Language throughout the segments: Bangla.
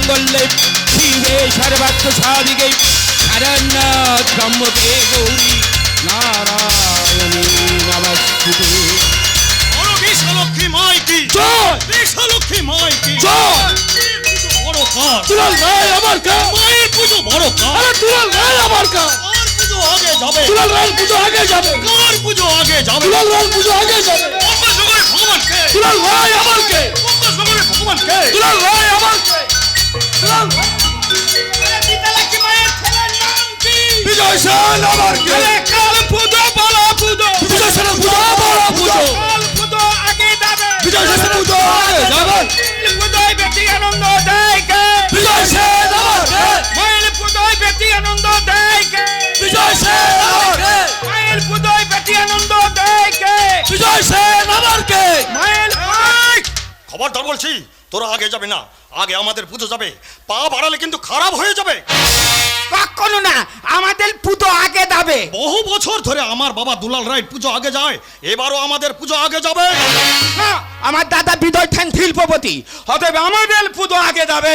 মঙ্গলে শিবে সর্বাত্ম সাধিকে শরণ্যাৎ ত্র্যম্বকে গৌরী নারায়ণী নমস্তুতে। বড় বিশ্বলক্ষ্মী মাইকি জয়, বিশ্বলক্ষ্মী মাইকি জয়। বড় কাজ দুলাল রায় আমার কা, মায়ের পুজো বড় কাজ। আরে দুলাল রায় আমার কা, কার পুজো আগে যাবে? দুলাল রায় পুজো আগে যাবে, কার পুজো আগে যাবে? দুলাল রায় পুজো আগে যাবে। গঙ্গাসাগরের ভগবানকে, দুলাল রায় আমার কে, গঙ্গাসাগরের ভগবানকে। দুলাল রায় আমার কে, দুলাল বিদ্যালক্ষ্মী মায়ের ছেলের নাম কি? বিজয় সেন আমার কে, কাল পুজো বলো পুজো, বিজয় সেন পুজো বড় পুজো, কাল পুজো আগে যাবে। বিজয় সেন পুজো আগে যাবে। পুজোয় বেশি আনন্দ দেয় কে? বিজয় সেন আমার কে, মায়ের পুজোয় বেশি আনন্দ দেয় কে? বিজয় সেন আমার কে, মায়ের পুজোয় বেশি আনন্দ দেয় কে? বিজয় সেন আমার কে। মায়ের খবরদার বলছি, তোরা আগে যাবে না, আগে আমাদের পুজো যাবে। পা বাড়ালে কিন্তু খারাপ হয়ে যাবে। কখনো না, আমাদের পুজো আগে যাবে। বহু বছর ধরে আমার বাবা দুলাল রায় পুজো আগে যায়, এবারও আমাদের পুজো আগে যাবে। না, আমার দাদা বিজয় খান শিল্পপতি, অতএব আমাদের পুজো আগে যাবে।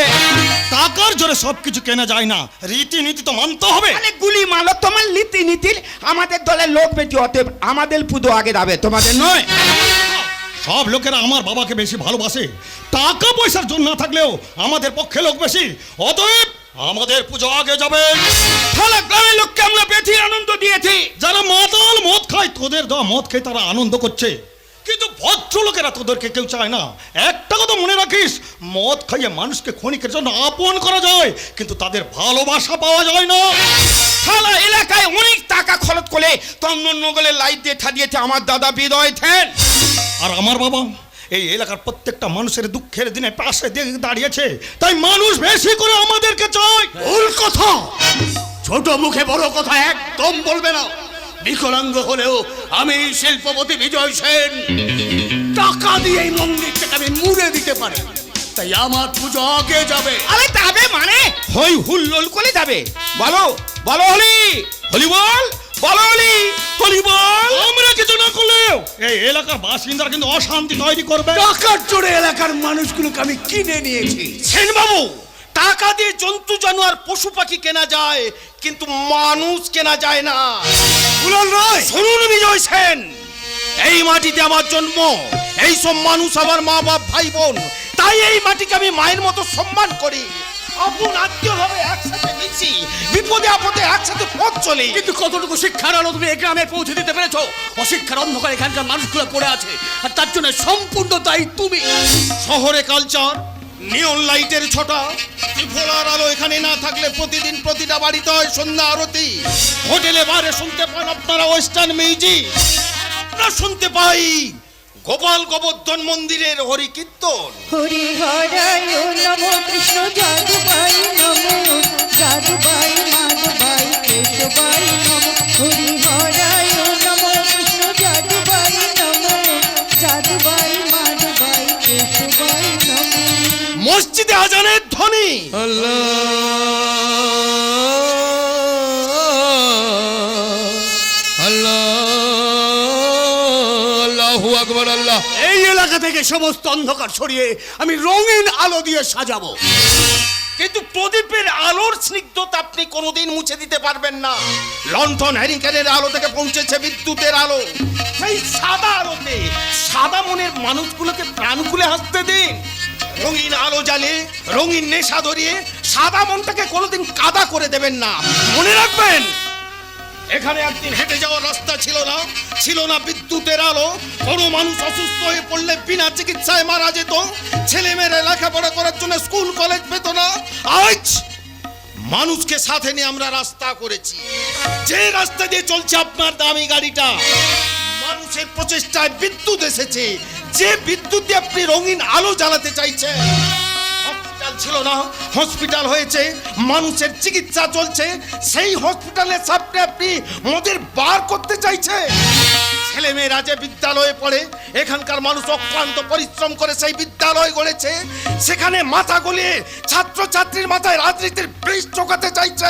টাকার জোরে সবকিছু কেনা যায় না, রীতিনীতি তো মানতে হবে। আরে গুলি মালো, তোমার নীতি নীতির আমাদের দলের লোক বেশি, অতএব আমাদের পুজো আগে যাবে, তোমাদের নয়। সব লোকেরা আমার বাবাকে বেশি ভালোবাসে, টাকা পয়সার জন্য না থাকলেও আমাদের পক্ষে লোক বেশি, অতএব আমাদের পুজো আগে যাবে। তাহলে গ্রামের লোককে আমরা বেশি আনন্দ দিয়েছি। যারা মাতাল মদ খায়, তোদের দেওয়া মদ খেয়ে তারা আনন্দ করছে, কিন্তু ভদ্রলোকেরা তোদেরকে কেউ চায় না। একটা কথা মনে রাখিস, মদ খাইয়ে মানুষকে ক্ষণিকের জন্য আপন করা যায়, কিন্তু তাদের ভালোবাসা পাওয়া যায় না। সারা এলাকায় অনেক টাকা খরচ করে তন্নগলের লাইট দিয়ে দিয়েছে আমার দাদা বিজয় খান। আর আমার বাবা এই এলাকার প্রত্যেকটা মানুষের দুঃখের দিনে পাশে দাঁড়িয়েছে, তাই মানুষ বেশি করে আমাদেরকে চায়। ভুল কথা, ছোট মুখে বড় কথা একদম বলবে না। বিকলাঙ্গ হলেও আমি শিল্পপতি বিজয় সেন টাকা দিয়ে এই মন্দিরটাকে আমি মুড়ে দিতে পারি, তাই আমার পুজো আগে যাবে। আরে যাবে মানে হই হুল্লোল করে যাবে। বলো বলো হলি, হলি বল, বলো হলি, হলি বল। আমরা কিছু না করলেও এই এলাকার বাসিন্দারা কিন্তু অশান্তি তৈরি করবে। টাকার জোরে এলাকার মানুষগুলোকে আমি কিনে নিয়েছি। সেন বাবু, টাকা দিয়ে জন্তু জানোয়ার পশু পাখি কেনা যায়, কিন্তু মানুষ কেনা যায় না। দুলাল রায়, শুনুন বিজয় সেন, এই মাটিতে আমার জন্ম, এই সব মানুষ আমার মা বাপ ভাই বোন, তাই এই মাটিকে আমি মায়ের মতো সম্মান করি। আপন আত্মীয় ভাবে একসাথে মিশি, বিপদে আপদে একসাথে পথ চলি। কিন্তু কতটুকু শিক্ষার আলো তুমি এই গ্রামে পৌঁছে দিতে পেরেছো? অশিক্ষার অন্ধকার এখানকার মানুষগুলো পড়ে আছে, আর তার জন্য সম্পূর্ণ দায়ী তুমি। শহরে কালচার, নিয়ন লাইটের ছটা, ত্রিফলার আলো এখানে না থাকলে প্রতিদিন প্রতিটা বাড়িতে হয় সন্ধ্যা আরতি। হোটেলে বারে শুনতে পান আপনারা ওয়েস্টার্ন মিউজিক, আমরা শুনতে পাই গোপাল গোবর্ধন মন্দিরের হরি কীর্তন। হরি হরায় নমো কৃষ্ণ যাদুবাই নমো, যাদুবাই মাধবাই কেশবাই নমো। হরি হরায় নমো কৃষ্ণ যাদুবাই নমো, যাদুবাই মাধবাই কেশবাই নমো। মসজিদে আজানের ধ্বনি, এই এলাকা থেকে সমস্ত অন্ধকার সরিয়ে আমি রঙিন আলো দিয়ে সাজাবো। কিন্তু প্রদীপের আলোর স্নিগ্ধতা আপনি কোনোদিন মুছে দিতে পারবেন না। লন্ঠন হ্যারিকেনের আলো থেকে পৌঁছেছে বিদ্যুতের আলো, সেই সাদা আলোতে সাদা মনের মানুষগুলোকে প্রাণ খুলে হাসতে দিন। রঙিন আলো জ্বালিয়ে রঙিন নেশা ধরিয়ে সাদা মনটাকে কোনোদিন কাদা করে দেবেন না। মনে রাখবেন, এখানে একদিন হেঁটে যাওয়ার রাস্তা ছিল না, ছিল না বিদ্যুতের আলো। কোনো মানুষ অসুস্থ হয়ে পড়লে বিনা চিকিৎসায় মারা যেত, ছেলে মেয়েরা লেখাপড়া করার জন্য স্কুল কলেজ পেত না। আজ মানুষকে সাথে নিয়ে আমরা রাস্তা করেছি, যে রাস্তা দিয়ে চলছে আপনার দামি গাড়িটা। মানুষের প্রচেষ্টায় বিদ্যুৎ এসেছে, যে বিদ্যুৎ দিয়ে আপনি রঙিন আলো জ্বালাতে চাইছেন। হসপিটাল ছিল না, হসপিটাল হয়েছে, মানুষের চিকিৎসা চলছে, সেই হসপিটালের সামনে আপনি মদের বার করতে চাইছে। ছেলে মেয়েরা যে বিদ্যালয়ে পড়ে, এখানকার মানুষ অক্লান্ত পরিশ্রম করে সেই বিদ্যালয় গড়েছে, সেখানে মাথা গলিয়ে ছাত্রছাত্রীর মাথায় রাজনীতির বৃষ চোকাতে চাইছে।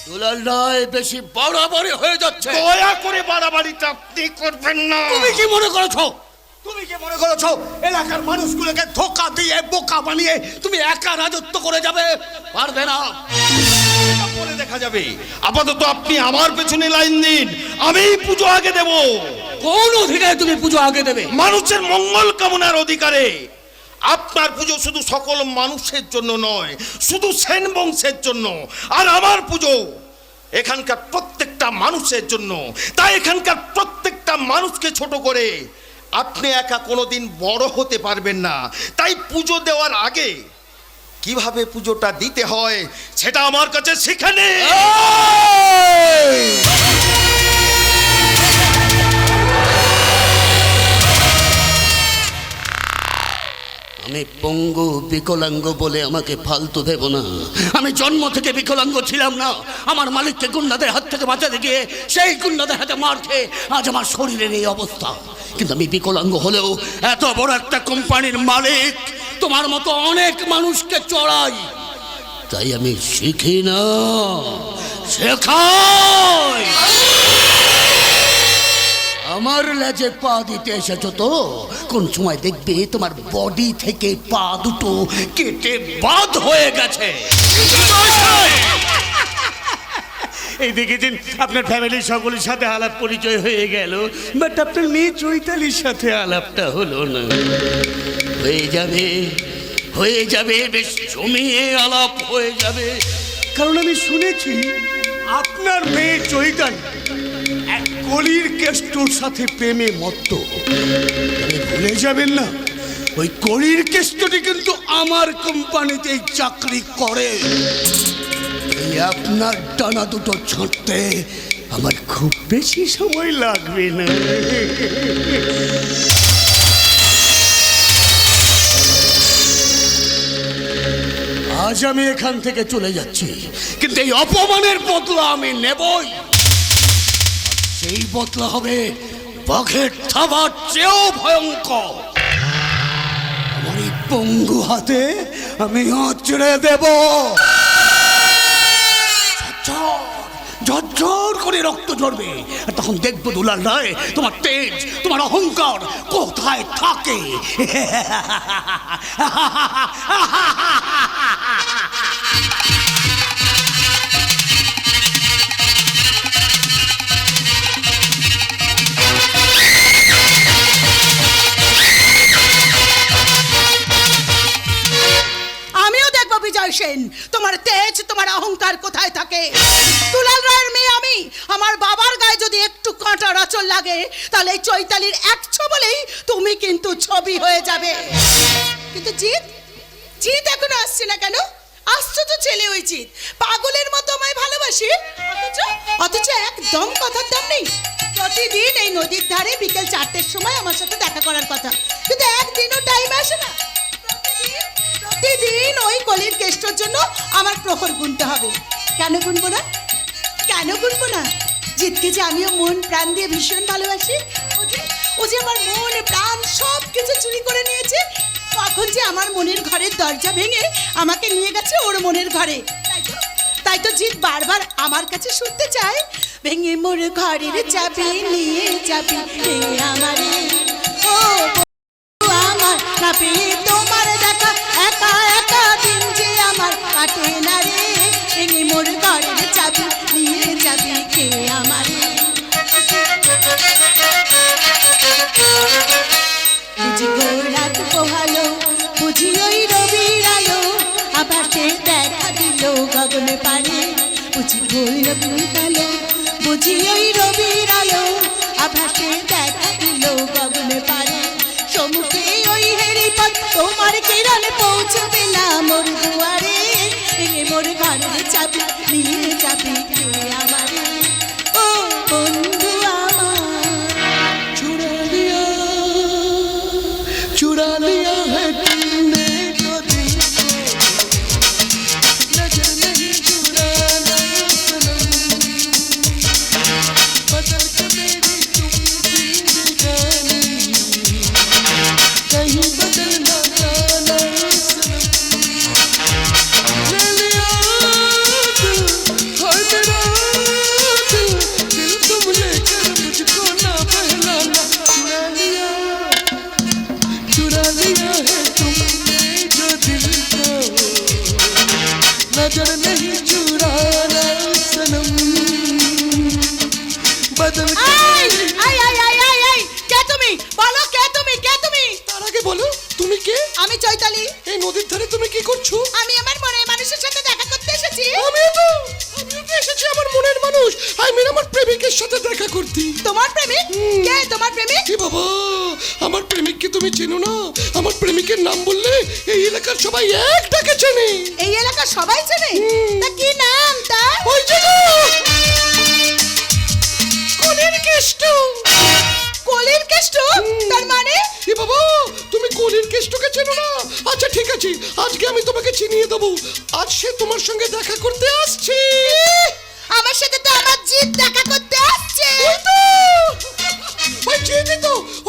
দুলাল রায়, বেশি বাড়াবাড়ি হয়ে যাচ্ছে। দয়া করে বাড়াবাড়িটা আপনি করবেন না। তুমি কি মনে করেছো তুমি কি মনে করেছো এলাকার মানুষগুলোকে ধোকা দিয়ে বোকা বানিয়ে তুমি একা রাজত্ব করে যাবে? পারবে না। এটা পরে দেখা যাবে। আপাতত আপনি আমার পেছনে লাইন দিন, আমি পুজো আগে দেব। কোন অধিকারে তুমি পুজো আগে দেবে? মানুষের মঙ্গল কামনার অধিকারে। আপনার পুজো শুধু সকল মানুষের জন্য নয়, শুধু সেন বংশের জন্য। আর আমার পুজো এখানকার প্রত্যেকটা মানুষের জন্য। তাই এখানকার প্রত্যেকটা মানুষকে ছোট করে আপনি একা কোনোদিন বড় হতে পারবেন না। তাই পুজো দেওয়ার আগে কিভাবে পুজোটা দিতে হয় সেটা আমার কাছে শিখে নিন। আমি পঙ্গু বিকলাঙ্গ বলে আমাকে ফালতু ভেবো না। আমি জন্ম থেকে বিকলাঙ্গ ছিলাম না। আমার মালিককে গুন্ডাদের হাত থেকে বাঁচাতে গিয়ে সেই গুন্ডাদের হাতে মার খেয়ে আজ আমার শরীরের এই অবস্থা। কিন্তু আমি বিকলাঙ্গ হলেও এত বড় একটা কোম্পানির মালিক তোমার মতো অনেক মানুষকে চড়াই। তাই আমি শিখি না, শেখাই। আমার লেজে পা দিতে এসেছো তো, কোন সময় দেখবে তোমার বডি থেকে পা দুটো কেটে বাদ হয়ে গেছে। এই দেখেছেন, আপনার ফ্যামিলির সকলের সাথে আলাপ পরিচয় হয়ে গেল, বাট আপনার মেয়ে চৈতালির সাথে আলাপটা হলো না। হয়ে যাবে, হয়ে যাবে, বেশ জমিয়ে আলাপ হয়ে যাবে। কারণ আমি শুনেছি আপনার মেয়ে চৈতালি এক কলির কেষ্টর সাথে প্রেমে মত্ত। ভুলে যাবেন না, ওই কলির কেষ্টটি কিন্তু আমার কোম্পানিতেই চাকরি করে। এই আপনার ডানা দুটো ছাঁটতে আমার খুব বেশি সময় লাগবে না। আজ আমি এখান থেকে চলে যাচ্ছি, কিন্তু এই অপমানের বদলা আমি নেবই। সেই বদলা হবে বাঘের থাবার চেয়েও ভয়ঙ্কর। আমার এই পঙ্গু হাতে আমি আঁচড়ে দেব। ঝরঝর করে রক্ত ঝরবে, আর তখন দেখবো দুলাল রায় তোমার তেজ, তোমার অহংকার কোথায় থাকে। আমিও দেখবো বিজয় সেন তোমার তেজ, তোমার অহংকার কোথায় থাকে। দুলাল রায়ের মেয়ে আমি, আমার বাবার গায়ে যদি একটু কাঁটার আঁচল লাগে তাহলে এই চৈতালির এক ছবলেই তুমি কিন্তু ছবি হয়ে যাবে। কিন্তু জিৎ, জিৎ এখনো আসছে না কেন? আসছো তো ছেলে ওই জিৎ, পাগলের মতো আমায় ভালোবাসি, অথচ একদম কথার দাম নেই। প্রতিদিন এই নদীর ধারে বিকেল 4টের সময় আমার সাথে দেখা করার কথা, কিন্তু একদিনও টাইম আসে না। প্রতিদিন ওই কলির কেষ্টর জন্য আমার প্রহর গুনতে হবে। কেন গুনবো না? কেন গুনবো না? জিতকে যে আমিও মন প্রাণ দিয়ে ভীষণ ভালোবাসি। ও যে আমার মন প্রাণ সব কিছু চুরি করে নিয়েছে। তখন যে আমার মনের ঘরের দরজা ভেঙে আমাকে নিয়ে গেছে ওর মনের ঘরে। তাই তো জিত বারবার আমার কাছে শুনতে চায়, ভেঙে মোর ঘরের চাবি নিয়ে যাবি আমারে। ও আমার না পেয়ে তোমার দেখা, একা একা দিন যে আমার কাটে না রে। ভেঙে মোর ঘরের চাবি নিয়ে যাবি কে আমারে। বুঝি রাত পোহালো, বুঝি ওই রবির আলো, আবার সে দেখা দিল গগনে পারে। বুঝি ভৈরবী কালো, বুঝি ওই রবির আলো, আবার সে দেখা দিল গগনে পারে। সমুখে ওই হেরিপথ তোমার কিরণে পৌঁছবে না মোর দুয়ারে। ভেঙে মোর ঘরের চাবি নিয়ে যাবি কে আমারে। ও বন্ধু আমার চুরা লিয়া, चुरा लिया है तुमने जो दिल को, नजर नहीं चुराना सनम, बदल के मेरी तुम जिंदगानी, कहीं बदल ना जाना सनम। ले लिया কে তোমার প্রেমিক? কি বাবা, আমার প্রেমিককে তুমি চেনো না? আমার প্রেমিকের নাম বললে এই এলাকার সবাই এক ডাকে চেনে। এই এলাকার সবাই চেনে? তা কি নাম তার? ওই যে গো, কলির কেষ্ট। কলির কেষ্ট? তার মানে? এ বাবা, তুমি কলির কেষ্টকে চেনো না? আচ্ছা ঠিক আছে, আজকে আমি তোমাকে চিনিয়ে দেবো। আজ সে তোমার সঙ্গে দেখা করতে আসছে। আমার সাথে তো আমার জিৎ দেখা করতে আসছে।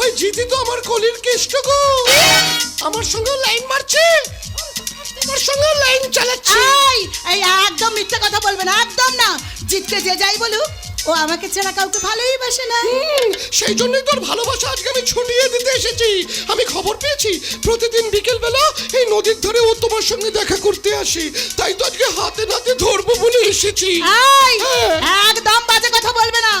ওই জিতি তো আমার কলির কেষ্ট গো। আমার সঙ্গে লাইন মারছে, আমার সঙ্গে লাইন চালাচ্ছে। এই একদম মিথ্যা কথা বলবে না, একদম না। জিতকে যে যাই বলুক, ও আমাকে ছাড়া কাউকে ভালোই বাসে না। সেই জন্যই তোর ভালোবাসা আজকে আমি ছড়িয়ে দিতে এসেছি। আমি খবর পেয়েছি প্রতিদিন বিকেল বেলা এই নদীর ধারে ও তোমার সঙ্গে দেখা করতে আসে, তাই তো আজকে হাতে নাতে ধরবো বলে এসেছি। একদম বাজে কথা বলবে না,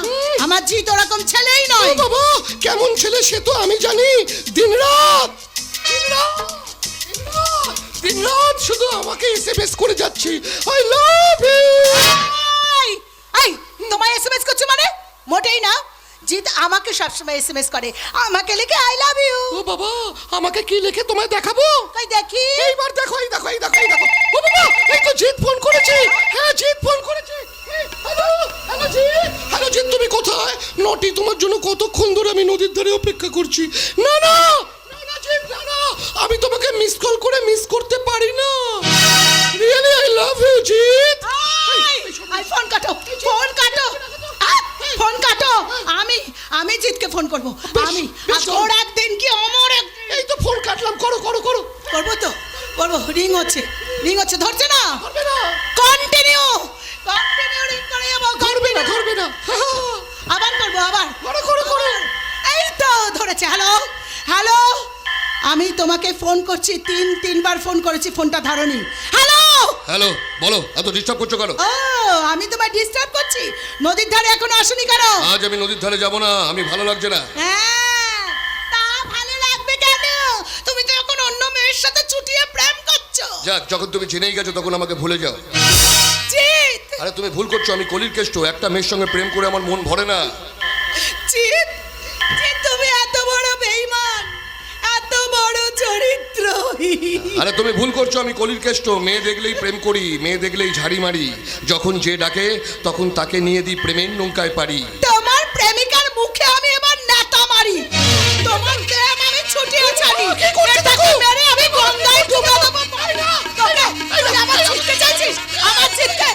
আমার জিত ওরকম ছেলেই ও নয়। বাবা, কেমন ছেলে সে তো আমি জানি। দিনরাত দিনরাত শুধু আমাকে এসএমএস করে যাচ্ছে, আই লাভ ইউ। এই তোমায় এসএমএস করছে মানে? মোটেই না। জিত আমাকে সবসময় এসএমএস করে, আমাকে লিখে আই লাভ ইউ। ও বাবা, আমাকে কি লিখে তোমায় দেখাবো? কই দেখি। এইবার দেখো, এই দেখো, এই দেখো, এই দেখো। ও বাবা, এই তো জিৎ ফোন করেছে। হ্যাঁ, জিৎ ফোন করেছে। Hello, hello Jeet. Hello Jeet, তুমি কোথায়? নটি, তোমার জন্য কতক্ষণ ধরে আমি নদীর ধারে অপেক্ষা করছি। না না না জিৎ, না না, আমি তোমাকে মিস কল করে মিস করতে পারি না। Really I love you Jeet. I phone কাটো, ফোন কাটো, ফোন কাটো। আমি জিতকে ফোন করব। আমি তোর একদিন কি অমর এই তো ফোন কাটলাম, করো করো করো। করবো তো করবো। রিং হচ্ছে, ধরছে না। করবে না, কন্টিনিউ রিং করে যাবো। করবে না, করবে না। আবার করবো, আবার করো করো করো। এই তো ধরেছে। হ্যালো হ্যালো, আমি তোমাকে ফোন করছি, তিনবার ফোন করেছি, ফোনটা ধরনি। হ্যালো হ্যালো, বলো, এত ডিস্টার্ব করছো কেন? ও, আমি তোমায় ডিস্টার্ব করছি? নদীর ধারে এখনো আসনি কেন? আজ আমি নদীর ধারে যাব না, আমি ভালো লাগছে না। হ্যাঁ, তা ভালো লাগবে কেন? তুমি তো এখন অন্য মেয়ের সাথে চুটিয়ে প্রেম করছো। যাক, যখন তুমি জেনেই গেছো তখন আমাকে ভুলে যাও। জিৎ, আরে তুমি ভুল করছো, আমি কলির কেষ্ট। একটা মেয়ের সঙ্গে প্রেম করে আমার মন ভরে না। জিৎ, তুমি এত বড় বেঈমান, এত বড় চরিত্রহীন। আরে তুমি ভুল করছো, আমি কলির কেষ্ট। মেয়ে দেখলেই প্রেম করি, মেয়ে দেখলেই ঝাড়ি মারি। যখন যে ডাকে তখন তাকে নিয়ে দিই প্রেমের নৌকায় পারি। তোমার প্রেমিকার মুখে আমি এবার নেতা মারি, তোমার প্রেম আমি ছুটিয়ে ছাড়ি। এটাকে মেরে আমি গঙ্গায় ডুবে দেবো। তুই আমার জিতকে চাইছিস? আমার জিতকে।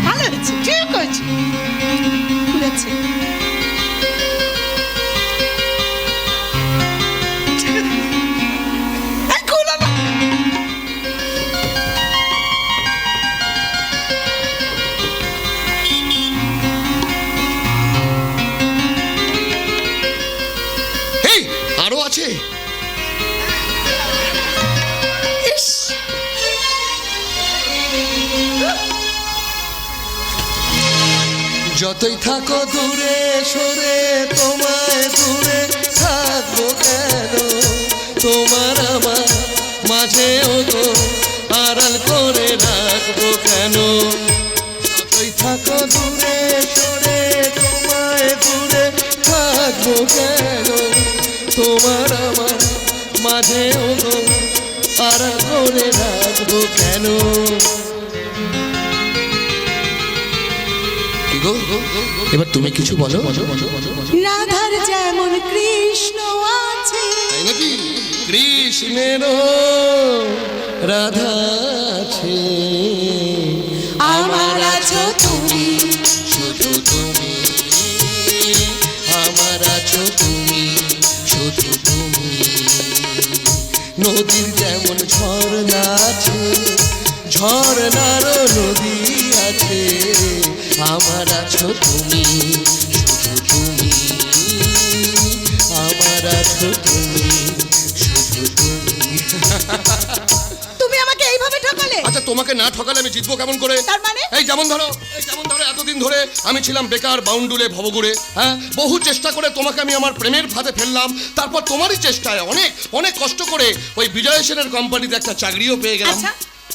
ভালো হয়েছে, ঠিক হয়েছে, খুলেছে। খুলো না। এই আরো আছে। ইস, যতই থাকো দূরে সরে, তোমায় দূরে থাকবো কেন? তোমার আমার মাঝেও তো আড়াল করে রাখবো কেন? যতই থাকো দূরে সরে, তোমায় দূরে থাকবো কেন? তোমার আমার মাঝেও তো আড়াল করে রাখবো কেন? এবার তুমি কিছু বলো। রাধার যেমন কৃষ্ণ আছে, তাই নাকি? কৃষ্ণেরও রাধা আছে, আমার আছো তুমি। শুধু তুমি, আমার আছো তুমি, শুধু তুমি। নদীর যেমন ঝর্ণা আছে, ঝর্ণারও নদী আছে, আমার আছো তুমি, শুধু তুমি, আমার আছো তুমি, শুধু তুমি। তুমি আমাকে এইভাবে ঠকালে। আচ্ছা তোমাকে না ঠকালে আমি জিতবো কেমন করে? তার মানে? এই যেমন ধরো এতদিন ধরে আমি ছিলাম বেকার বাউন্ডুলে ভবগুড়ে, হ্যাঁ, বহু চেষ্টা করে তোমাকে আমি আমার প্রেমের ফাঁদে ফেললাম। তারপর তোমারই চেষ্টায় অনেক অনেক কষ্ট করে ওই বিজয় সেনের কোম্পানিতে একটা চাকরিও পেয়ে গেলাম। আচ্ছা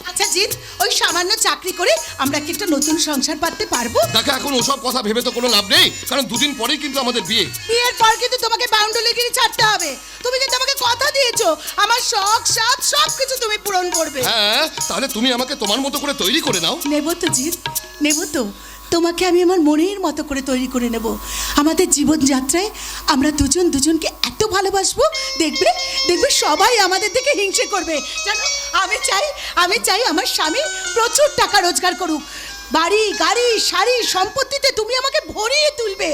আচ্ছা জিৎ, ওই সামান্য চাকরি করে আমরা কি একটা নতুন সংসার পাততে পারবো? দেখো এখন ওসব কথা ভেবে তো কোনো লাভ নেই, কারণ দুদিন পরেই কিন্তু আমাদের বিয়ে। বিয়ের পর কিন্তু তোমাকে বাউন্ডুলিগিরি ছাড়তে হবে। তুমি কিন্তু আমাকে কথা দিয়েছো আমার শখ সাধ সব কিছু তুমি পূরণ করবে। হ্যাঁ, তাহলে তুমি আমাকে তোমার মতো করে তৈরি করে নাও। নেব তো জিৎ, নেব তো। তোমাকে আমি আমার মনের মতো করে তৈরি করে নেব। আমাদের জীবনযাত্রায় আমরা দুজন দুজনকে এত ভালোবাসবো, দেখবে দেখবে সবাই আমাদের দিকে হিংসে করবে। জানো, আমি চাই আমার স্বামী প্রচুর টাকা রোজগার করুক, বাড়ি গাড়ি শাড়ি সম্পত্তিতে তুমি আমাকে ভরিয়ে তুলবে।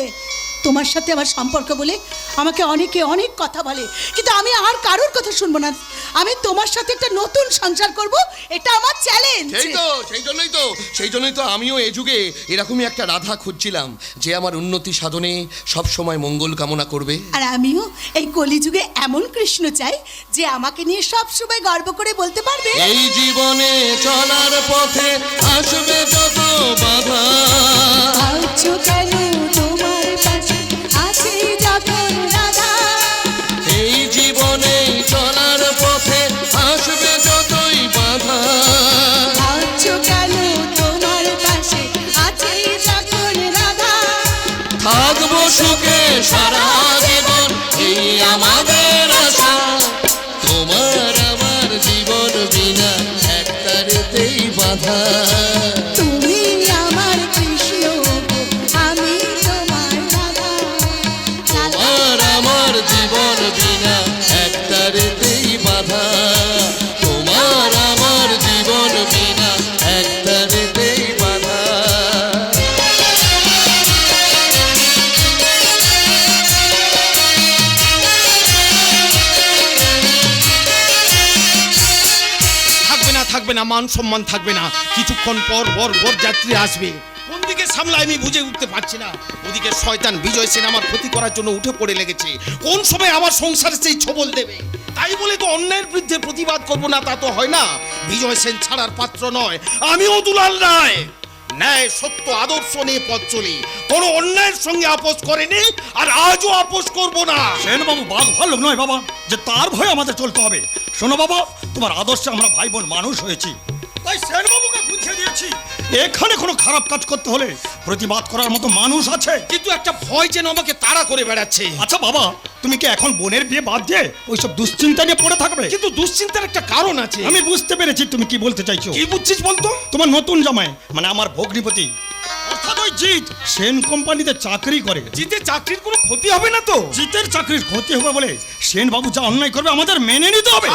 তোমার সাথে আমার সম্পর্ক বলে আমাকে অনেকে অনেক কথা বলে, কিন্তু আমি আর কারোর কথা শুনবো না। আমি তোমার সাথে একটা নতুন সংসার করব, এটা আমার চ্যালেঞ্জ। সেই জন্যই তো আমিও এই যুগে এরকমই একটা রাধা খুঁজছিলাম, যে আমার উন্নতি সাধনে সব সময় মঙ্গল কামনা করবে। আর আমিও এই কলিযুগে এমন কৃষ্ণ চাই যে আমাকে নিয়ে সব সময় গর্ব করে বলতে পারবে, এই জীবনে চলার পথে আসবে যত বাধা, আছো কেন তোমার পাশে আছে যখন রাধা। এই জীবনে চলার পথে আসবে যতই বাধা, আছো কেন তোমার পাশে আছে যখন রাধা। থাকবো সুখে সারা জীবন, এই আমাদের আশা। তোমার আমার জীবন বিনা একটারেতেই বাধা, তুমি আমার কৃষ্ণ, আমি তোমার রাধা। তোমার আমার জীবন বিনা একটারেতেই বাধা, তোমার আমার জীবন বিনা একটারেতেই বাধা। থাকবে না মান সম্মান থাকবে না। কিছুক্ষণ পর বরযাত্রী আসবে, কোন দিকে সামলাই আমি বুঝে উঠতে পারছি না। ওদিকে শয়তান বিজয় সেন আমার ক্ষতি করার জন্য উঠে পড়ে লেগেছে, কোন সময় আমার সংসারে সেই ছবল দেবে। তাই বলে তো অন্যায়ের বিরুদ্ধে প্রতিবাদ করবো না, তা তো হয় না। বিজয় সেন ছাড়ার পাত্র নয়, আমিও দুলাল রায়। ন্যায় সত্য আদর্শ নিয়ে পথ চলি, কোনো অন্যায়ের সঙ্গে আপোষ করেনি, আর আজও আপোষ করব না। সেনবাবু বাঘ ভালো নয় বাবা, যে তার ভয়ে আমাদের চলতে হবে। শোনো বাবা, তোমার আদর্শে আমরা ভাই বোন মানুষ হয়েছি, তাই সেনবাবুকে বুঝিয়ে দিয়েছি এখানে কোনো খারাপ কাজ করতে হলে প্রতিবাদ করার মতো মানুষ আছে। কিন্তু একটা ভয় যেন আমাকে তাড়া করে বেড়াচ্ছে। আচ্ছা বাবা, তুমি কি এখন বোনের বিয়ে বাদ দিয়ে ওইসব দুশ্চিন্তা নিয়ে পড়ে থাকবে? কিন্তু দুশ্চিন্তার একটা কারণ আছে। আমি বুঝতে পেরেছি তুমি কি বলতে চাইছো। কি বুঝছিস বলতো? তোমার নতুন জামাই মানে আমার ভগ্নিপতি অর্থাৎ ওই জিৎ সেন কোম্পানিতে চাকরি করে। জিতের চাকরির কোনো ক্ষতি হবে না তো? জিতের চাকরির ক্ষতি হবে বলে সেন বাবু যা অন্যায় করবে আমাদের মেনে নিতে হবে।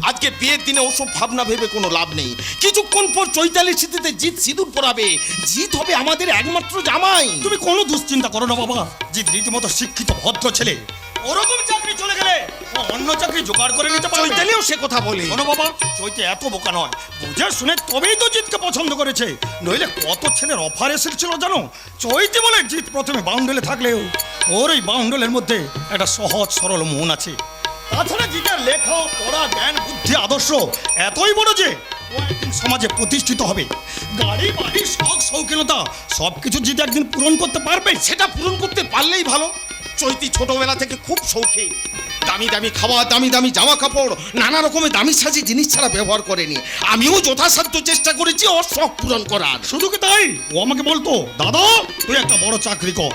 আজকে বিয়ের দিনে ওসব ভাবনা ভেবে কোনো লাভ নেই। কিছুক্ষণ পর চৈতালির স্মৃতিতে জিৎ সিঁদুর পরাবে, জিৎ হবে আমাদের একমাত্র জামাই। তুমি কোনো দুশ্চিন্তা করো না বাবা, জিৎ রীতিমতো শিক্ষিত ভদ্র ছেলে, ওরকম চাকরি চলে গেলে ও অন্য চাকরি জোগাড় করে নিতে পারবে। চৈতালিও সে কথা বলে। শোনো বাবা, চৈতে এত বোকা নয়, বুঝে শুনে তবেই তো জিতকে পছন্দ করেছে, নইলে কত ছেলের অফার এসেছিল জানো। চৈতে বলে জিৎ প্রথমে বাউন্ডলে থাকলেও ওর এই বাউন্ডলের মধ্যে একটা সহজ সরল মন আছে। তাছাড়া জিতের লেখা পড়া জ্ঞান বুদ্ধি আদর্শ এতই বড় যে ও একদিন সমাজে প্রতিষ্ঠিত হবে। গাড়ি বাড়ি শখ শৌখিনতা সবকিছু জিতে একদিন পূরণ করতে পারবে। সেটা পূরণ করতে পারলেই ভালো। চৈতি ছোটবেলা থেকে খুব শৌখিন, দামি দামি খাওয়া, দামি দামি জামা কাপড়, নানা রকমের দামি সাজি জিনিস ছাড়া ব্যবহার করেনি। আমিও যথাসাধ্য চেষ্টা করেছি ওর শখ পূরণ করার। শুধু কি তাই, ও আমাকে বলতো দাদা তুই একটা বড় চাকরি কর,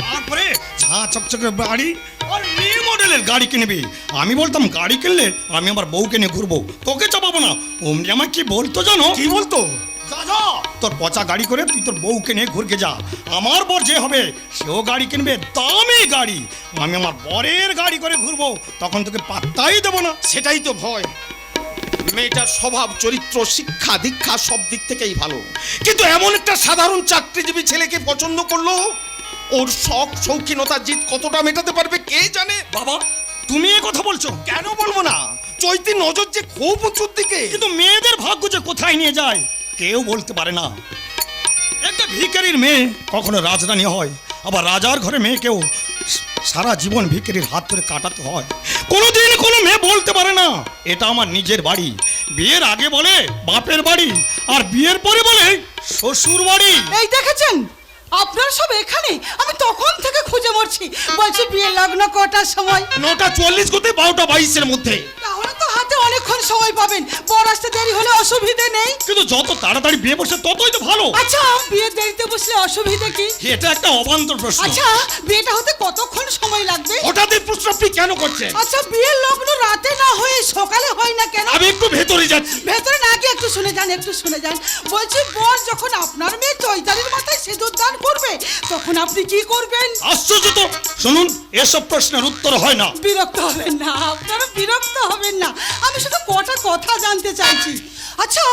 তারপরে ঝাঁ চকচকে বাড়ি আর নিউ মডেলের গাড়ি কিনবি। আমি বলতাম গাড়ি কিনলে আমি আমার বউকে নিয়ে ঘুরবো, তোকে চাপাবো না। অমনি আমার কি বলতো জানো? কি বলতো? যা যা তোর পচা গাড়ি করে তুই তোর বউকে নিয়ে ঘুরকে যা, আমার বর যে হবে সেও গাড়ি কিনবে দামি গাড়ি, আমি আমার বরের গাড়ি করে ঘুরবো, তখন তোকে পাত্তাই দেবো না। সেটাই তো ভয়। মেয়েটার স্বভাব চরিত্র শিক্ষা দীক্ষা সব দিক থেকেই ভালো, কিন্তু এমন একটা সাধারণ চাকরিজীবী ছেলেকে পছন্দ করলো, ওর শখ শৌখিনতা জিত কতটা মেটাতে পারবে কে জানে। বাবা তুমি এ কথা বলছো? কেন বলবো না, চৈতির নজর যে খুব উঁচুর দিকে। কিন্তু মেয়েদের ভাগ্য যে কোথায় নিয়ে যায় কেউ বলতে পারে না। একটু একটা ভিখারির মেয়ে কখনো রাজরানী হয়, আবার রাজার ঘরে মেয়েকেও সারা জীবন ভিখারির হাত ধরে কাটাতে হয়। কোনোদিন কোনো মেয়ে বলতে পারে না এটা আমার নিজের বাড়ি। বিয়ের আগে বলে বাপের বাড়ি, আর বিয়ের পরে বলে শ্বশুর বাড়ি। এই দেখেছেন আপনারা সব এখানে, আমি তখন থেকে খুঁজে মরছি। বলছি বিয়ের লগ্ন কটার সময়? 9:40 করতে 12:22 মধ্যে। তাহলে তো হাতে অনেকক্ষণ সময় পাবেন, বর আসতে দেরি হলে অসুবিধে নেই। কিন্তু যত তাড়াতাড়ি বিয়ে বসে ততই তো ভালো। আচ্ছা বিয়ের দেরিতে বসলে অসুবিধে কি? এটা একটা অবান্তর প্রশ্ন। আচ্ছা বিয়েটা হতে কতক্ষণ সময় লাগবে? হঠাৎ এই প্রশ্ন আপনি কেন করছেন? আচ্ছা বিয়ের লগ্ন রাতে না হয়ে সকালে হয় না কেন? আমি একটু ভেতরে যাচ্ছি। ভেতরে না গিয়ে একটু শুনে যান, একটু শুনে যান। বলছি বর যখন আপনার মেয়ে চৈতালির মাথায় সিঁদুর দান করবে তখন আপনি কি করবেন? আশ্চর্য তো। শুনুন, এসব প্রশ্নের উত্তর হয় না। বিরক্ত হবেন না, আপনারা বিরক্ত হবেন না, আমি শুধু কটা কথা জানতে চাইছি। আচ্ছা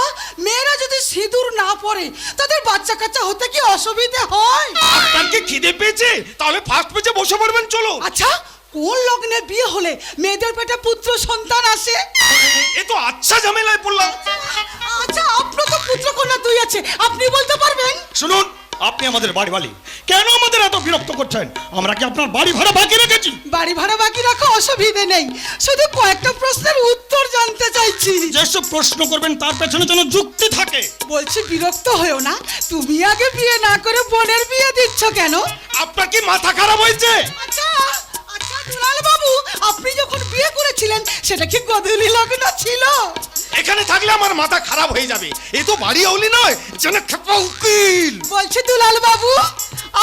মেয়েরা যদি সিঁদুর না পরে তাদের বাচ্চা কাচ্চা হতে কি অসুবিধে হয়? আপনার কি খিদে পেয়েছে? তাহলে ফার্স্ট পেজে বসে পড়বেন, চলো। আচ্ছা কোন লগ্নে বিয়ে হলে মেয়েদের পেটে পুত্র সন্তান আসে? এ তো আচ্ছা ঝামেলায় পড়লাম। আচ্ছা আপনার তো পুত্র কন্যা দুই আছে, আপনি বলতে পারবেন? শুনুন, আপনি আমাদের বাড়ি বাড়ি কেন আমাদের এত বিরক্ত করছেন? আমরা কি আপনার বাড়ি ভাড়া বাকি রেখেছি? বাড়ি ভাড়া বাকি রাখা অসুবিধে নেই, শুধু কয়েকটা প্রশ্নের উত্তর জানতে চাইছি। যেসব প্রশ্ন করবেন তার পেছনে যেন যুক্তি থাকে। বলছি বিরক্ত হয়েও না, তুমি আগে বিয়ে না করে বোনের বিয়ে দিচ্ছ কেন? আপনার কি মাথা খারাপ হয়েছে? আচ্ছা আচ্ছা দুলাল বাবু, আপনি যখন বিয়ে করেছিলেন সেটা কি গোধূলি লগ্ন ছিল? এখানে থাকলে আমার মাথা খারাপ হয়ে যাবে। এ তো বাড়ি হলি নয়, যেন খেপা উকিল। বলছি দুলাল বাবু,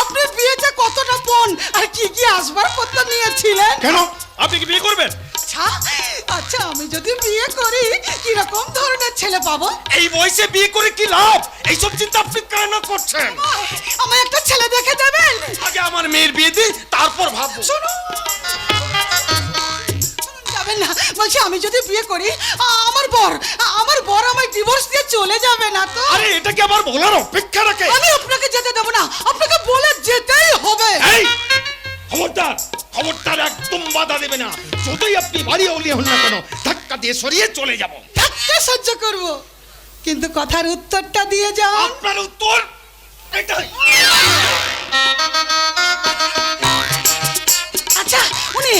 আপনি বিয়েতে কতটা পণ আর কি কি আসবাবপত্র নিয়েছিলেন? কেন, আপনি কি বিয়ে করবেন? আচ্ছা আচ্ছা আমি যদি বিয়ে করি কিরকম ধরনের ছেলে পাবো? এই বয়সে বিয়ে করে কি লাভ? এইসব চিন্তা আপনি কেন করছেন? আমার একটা ছেলে দেখে দেবেন? আগে আমার মেয়ের বিয়ে দিই, তারপর ভাববো। শুনুন যাবেন না, বলছি আমি যদি বিয়ে করি আমার বর আমায় ডিভোর্স দিয়ে চলে যাবে না তো? আরে এটা কি আমার বলার অপেক্ষা রাখে? আমি আপনাকে যেতে দেবো না, আপনাকে বলে যেতেই হবে। এই খবরদার, খবরদার, একদম বাধা দেবে না। যতই আপনি বাড়ি হলি হন না কেন, ধাক্কা দিয়ে সরিয়ে চলে যাব। থাকতে সহ্য করব, কিন্তু কথার উত্তরটা দিয়ে যাও। আপনার উত্তর এটাই। আচ্ছা উনি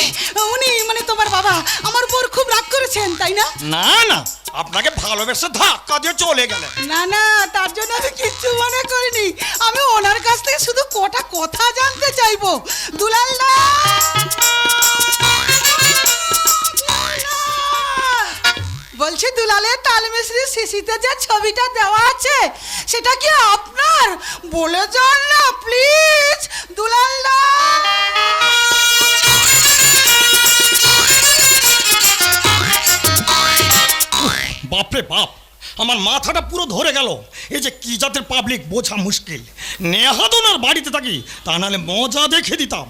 উনি মানে তোমার বাবা আমার উপর খুব রাগ করেছেন তাই না? না না, আপনাকে ভালোবেসে ধাক্কা দিয়ে চলে গেলেন। না না, তার জন্য আমি কিচ্ছু মনে করিনি, আমি ওনার কাছ থেকে শুধু কটা কথা জানতে চাইবো। দুলাল দা, বলছি দুলালের তালমিশ্রি শিশিতে যে ছবিটা দেওয়া আছে সেটা কি আপনার? বলে যান না প্লিজ দুলাল দা। বাপরে বাপ, আমার মাথাটা পুরো ধরে গেল। এই যে কি জাতের পাবলিক বোঝা মুশকিল। নেহাদনার বাড়িতে থাকি, তা নাহলে মজা দেখে দিতাম।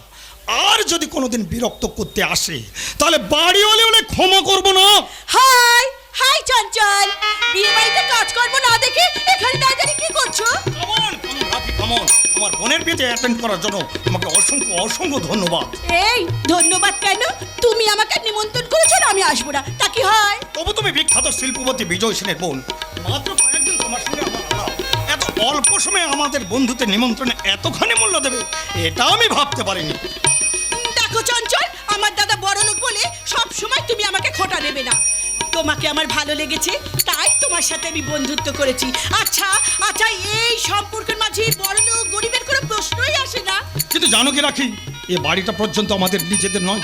আর যদি কোনোদিন বিরক্ত করতে আসে তাহলে বাড়ি হলে হলে ক্ষমা করবো না। হাই হাই চঞ্চল, বিয়ে বাড়িতে কাজকর্ম না দেখে এখানে দাঁড়িয়ে কি করছো? কেমন কেমন আমার বোনের বিয়েতে অ্যাটেন্ড করার জন্য তোমাকে অসংখ্য অসংখ্য ধন্যবাদ। এই ধন্যবাদ কেন? তুমি আমাকে নিমন্ত্রণ করেছো না, আমি আসবো না, তা কি হয়? তবু তুমি বিখ্যাত শিল্পপতি বিজয় সেনের বোন, মাত্র কয়েকদিন তোমার সঙ্গে আমার আলাপ, এত অল্প সময়ে আমাদের বন্ধুত্বের নিমন্ত্রণে এতখানি মূল্য দেবে এটা আমি ভাবতে পারিনি। দেখো চঞ্চল, আমার দাদা বড় লোক বলে সব সময় তুমি আমাকে খোঁটা দেবে না। তোমাকে আমার ভালো লেগেছে তাই তোমার সাথে আমি বন্ধুত্ব করেছি। আচ্ছা আচ্ছা, এই সম্পর্কের মাঝে বড় লোক গরিবের কোনো প্রশ্নই আসে না। কিন্তু জানো কি রাখি, এ বাড়িটা পর্যন্ত আমাদের নিজেদের নয়।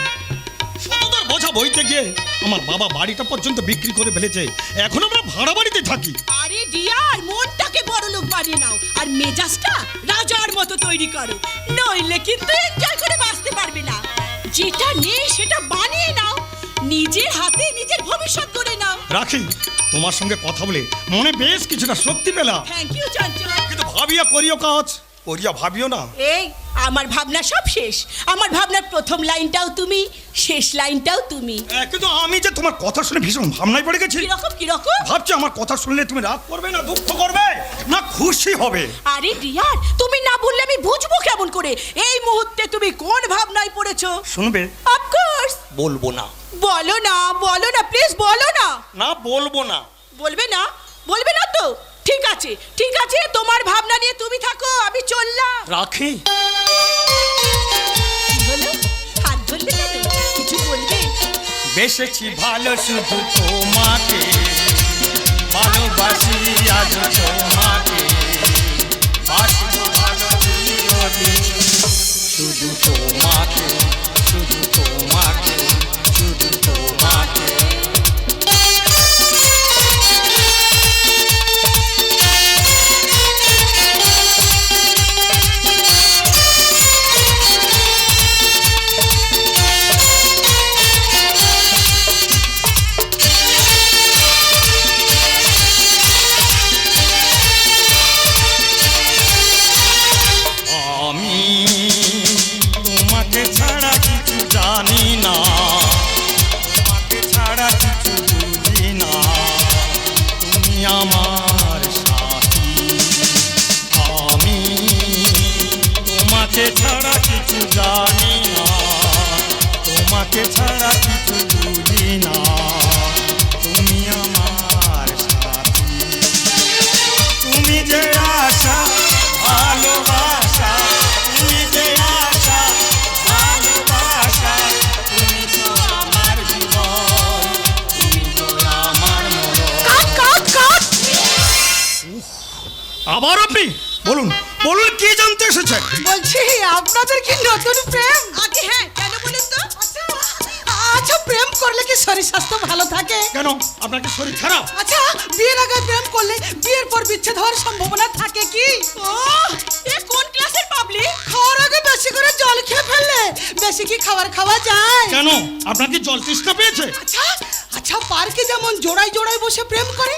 শততার বোঝা বইতে গিয়ে আমার বাবা বাড়িটা পর্যন্ত বিক্রি করে ফেলেছে, এখন আমরা ভাড়া বাড়িতে থাকি। আরে ডিয়ার, মনটাকে বড় লোক বানিয়ে নাও আর মেজাজটা রাজার মতো তৈরি করো, নইলে কিন্তু এনজয় করে বাঁচতে পারবে না। যেটা নেই সেটা বানিয়ে নাও, নিজের হাতে নিজের ভবিষ্যৎ করে নাও। রাখি, তোমার সঙ্গে কথা বলে মনে বেশ কিছুটা শক্তি পেলাম। থ্যাংক ইউ চঞ্চল। কিন্তু ভাবিয়া করিও কাজ, করিয়া ভাবিও না। এই আমার ভাবনা সব শেষ, আমার ভাবনার প্রথম লাইনটাও তুমি, শেষ লাইনটাও তুমি। কিন্তু আমি যে তোমার কথা শুনে ভীষণ ভাবনায় পড়ে গেছি। কিরকম কিরকম? ভাবছি আমার কথা শুনলে তুমি রাগ করবে না দুঃখ করবে না খুশি হবে? আরে ডিয়ার, তুমি না বললে আমি বুঝবো কেমন করে এই মুহূর্তে তুমি কোন ভাবনায় পড়েছো? শুনবে? অফকোর্স। বলবো না। বলো না, বলো না, প্লিজ বলো না। না বলবো না। বলবে না? বলবে না তো? ঠিক আছে ঠিক আছে, তোমার ভাবনা নিয়ে তুমি থাকো, আমি চললাম। রাখি। কি হলো? হাত ধরলে কেন? কিছু বলবে? বেসেছি ভালো শুধু তোমাকে, ভালোবাসি আজ তোমাকে, বাসবো ভালো চিরদিন, শুধু তোমাকে, শুধু তোমাকে, শুধু তোমাকে। আমি তোমাকে ছাড়া কিছু জানি না, তোমাকে ছাড়া কিছু বুঝি না, তুমি আমার সাথী। আমি তোমাকে ছাড়া কিছু জানি না, তোমাকে ছাড়া কিছু বুঝি না, তুমি আমার সাথী। তুমি যে আশা ভালোবাসা, তুমি যে আশা ভালোবাসা, তুমি তো আমার জীবন, তুমি তো আমার মরণ। আবার আপনি বলুন বলুন, কি জানতে এসেছেন? বলছি আপনাদের কি নতুন প্রেম? আগে হ্যাঁ, কেন বলুন তো? আচ্ছা প্রেম করলে কি শরীর স্বাস্থ্য ভালো থাকে? কেন, আপনার কি শরীর খারাপ? আচ্ছা বিয়ের আগে প্রেম করলে বিয়ের পর বিচ্ছেদ হওয়ার সম্ভাবনা থাকে কি? ও, এ কোন ক্লাসের পাবলিক? খাওয়ার আগে বেশি করে জল খেয়ে ফেললে বেশি কি খাবার খাওয়া যায়? কেন, আপনার কি জল তৃষ্ণা পেয়েছে? আচ্ছা আচ্ছা পার্কে যেমন জোড়ায় জোড়ায় বসে প্রেম করে,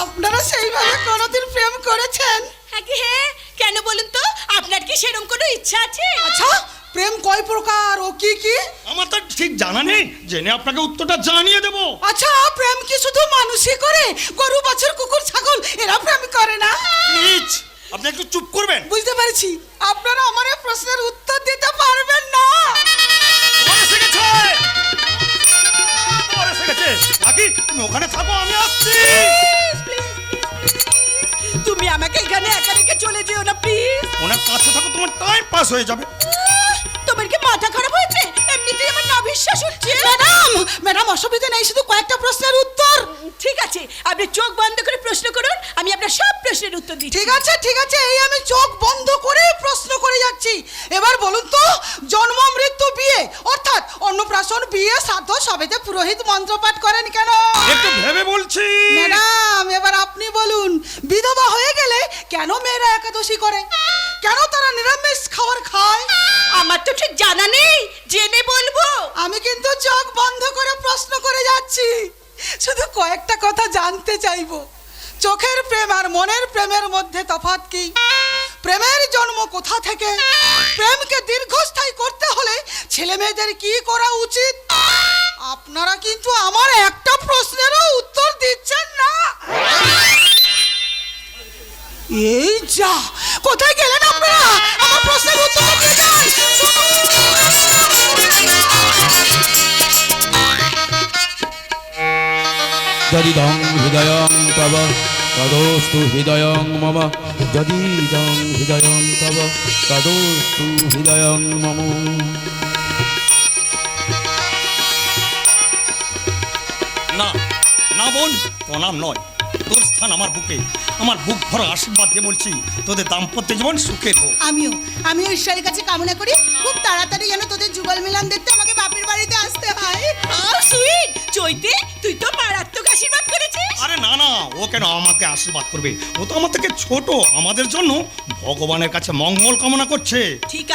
আপনারা সেইভাবে কোনোদিন প্রেম করেছেন? আগে হ্যাঁ, কেন বলুন তো? আপনার কি সেরকম কোনো ইচ্ছা আছে? আচ্ছা প্রেম কয় প্রকার ও কি কি? আমার তো ঠিক জানা নেই, জেনে আপনাকে উত্তরটা জানিয়ে দেবো। আচ্ছা প্রেম কি শুধু মানুষই করে? গরু বাছুর কুকুর ছাগল এরা প্রেম করে না? প্লিজ আপনি একটু চুপ করবেন। বুঝতে পারছি আপনারা আমার এই প্রশ্নের উত্তর দিতে পারবেন না। তোমার এসে গেছে, তোমার এসে গেছে। কাকি তুমি ওখানে থাকো, আমি আসছি। তুমি আমাকে এখানে একা রেখে চলে যেও না প্লিজ। ওনার কাছে থাকো, তোমার টাইম পাস হয়ে যাবে। তোমার কি মাথা খারাপ হয়েছে? এমনিতেই আমার না বিশ্বাস হচ্ছে। ম্যাডাম ম্যাডাম অসুবিধা নেই, শুধু কয়েকটা প্রশ্নের উত্তর। ঠিক আছে, আপনি চোখ বন্ধ করে প্রশ্ন করুন, আমি আপনার সব প্রশ্নের উত্তর দিচ্ছি। ঠিক আছে এই আমি চোখ বন্ধ করে প্রশ্ন করে যাচ্ছি। এবার বলুন তো, জন্ম মৃত্যু বিয়ে অর্থাৎ অন্নপ্রাশন বিয়ে শ্রাদ্ধ সবেতে পুরোহিত মন্ত্র পাঠ করেন কেন? একটু ভেবে বলছি। ম্যাডাম এবার আপনি বলুন, বিধবা হয়ে গেলে কেন মেয়েরা একাদশী করে? কেন তারা নিরামিষ খাবার খায়? আমার তো ঠিক জানা নেই, জেনে বলবো। আমি কিন্তু চোখ বন্ধ করে প্রশ্ন করে যাচ্ছি, শুধু কয়েকটা কথা জানতে চাইবো। চোখের প্রেম আর মনের প্রেমের মধ্যে তফাৎ কি? প্রেমের জন্ম কোথা থেকে? প্রেমকে দীর্ঘস্থায়ী করতে হলে ছেলে মেয়েদের কি করা উচিত? আপনারা কিন্তু আমার একটা প্রশ্নেরও উত্তর দিচ্ছেন না। এই যা, কোথায় গেলেন আপনারা? আমার প্রশ্নের উত্তর দিয়ে যান। যদিদং হৃদয়ং তব তদোস্তু হৃদয়ং মম, যদিদং হৃদয়ং তব তদোস্তু হৃদয়ং মম। না না বোন, প্রণাম নয়, তোর স্থান আমার বুকে। আমার বুক ভরা আশীর্বাদ দিয়ে বলছি, তোদের দাম্পত্য জীবন সুখের হোক। আমিও ঈশ্বরের কাছে কামনা করি খুব তাড়াতাড়ি যেন তোদের যুগল মিলন দেখতে আমাকে বাপের বাড়িতে আসতে হয়। How sweet! চৈতে, তুই তো মারাত্মক আশীর্বাদ করেছিস। আরে না না, ও কেন আমাকে আশীর্বাদ করবে? ও তো আমার থেকে ছোট, আমাদের জন্য ভগবানের কাছে মঙ্গল কামনা করছে। ঠিক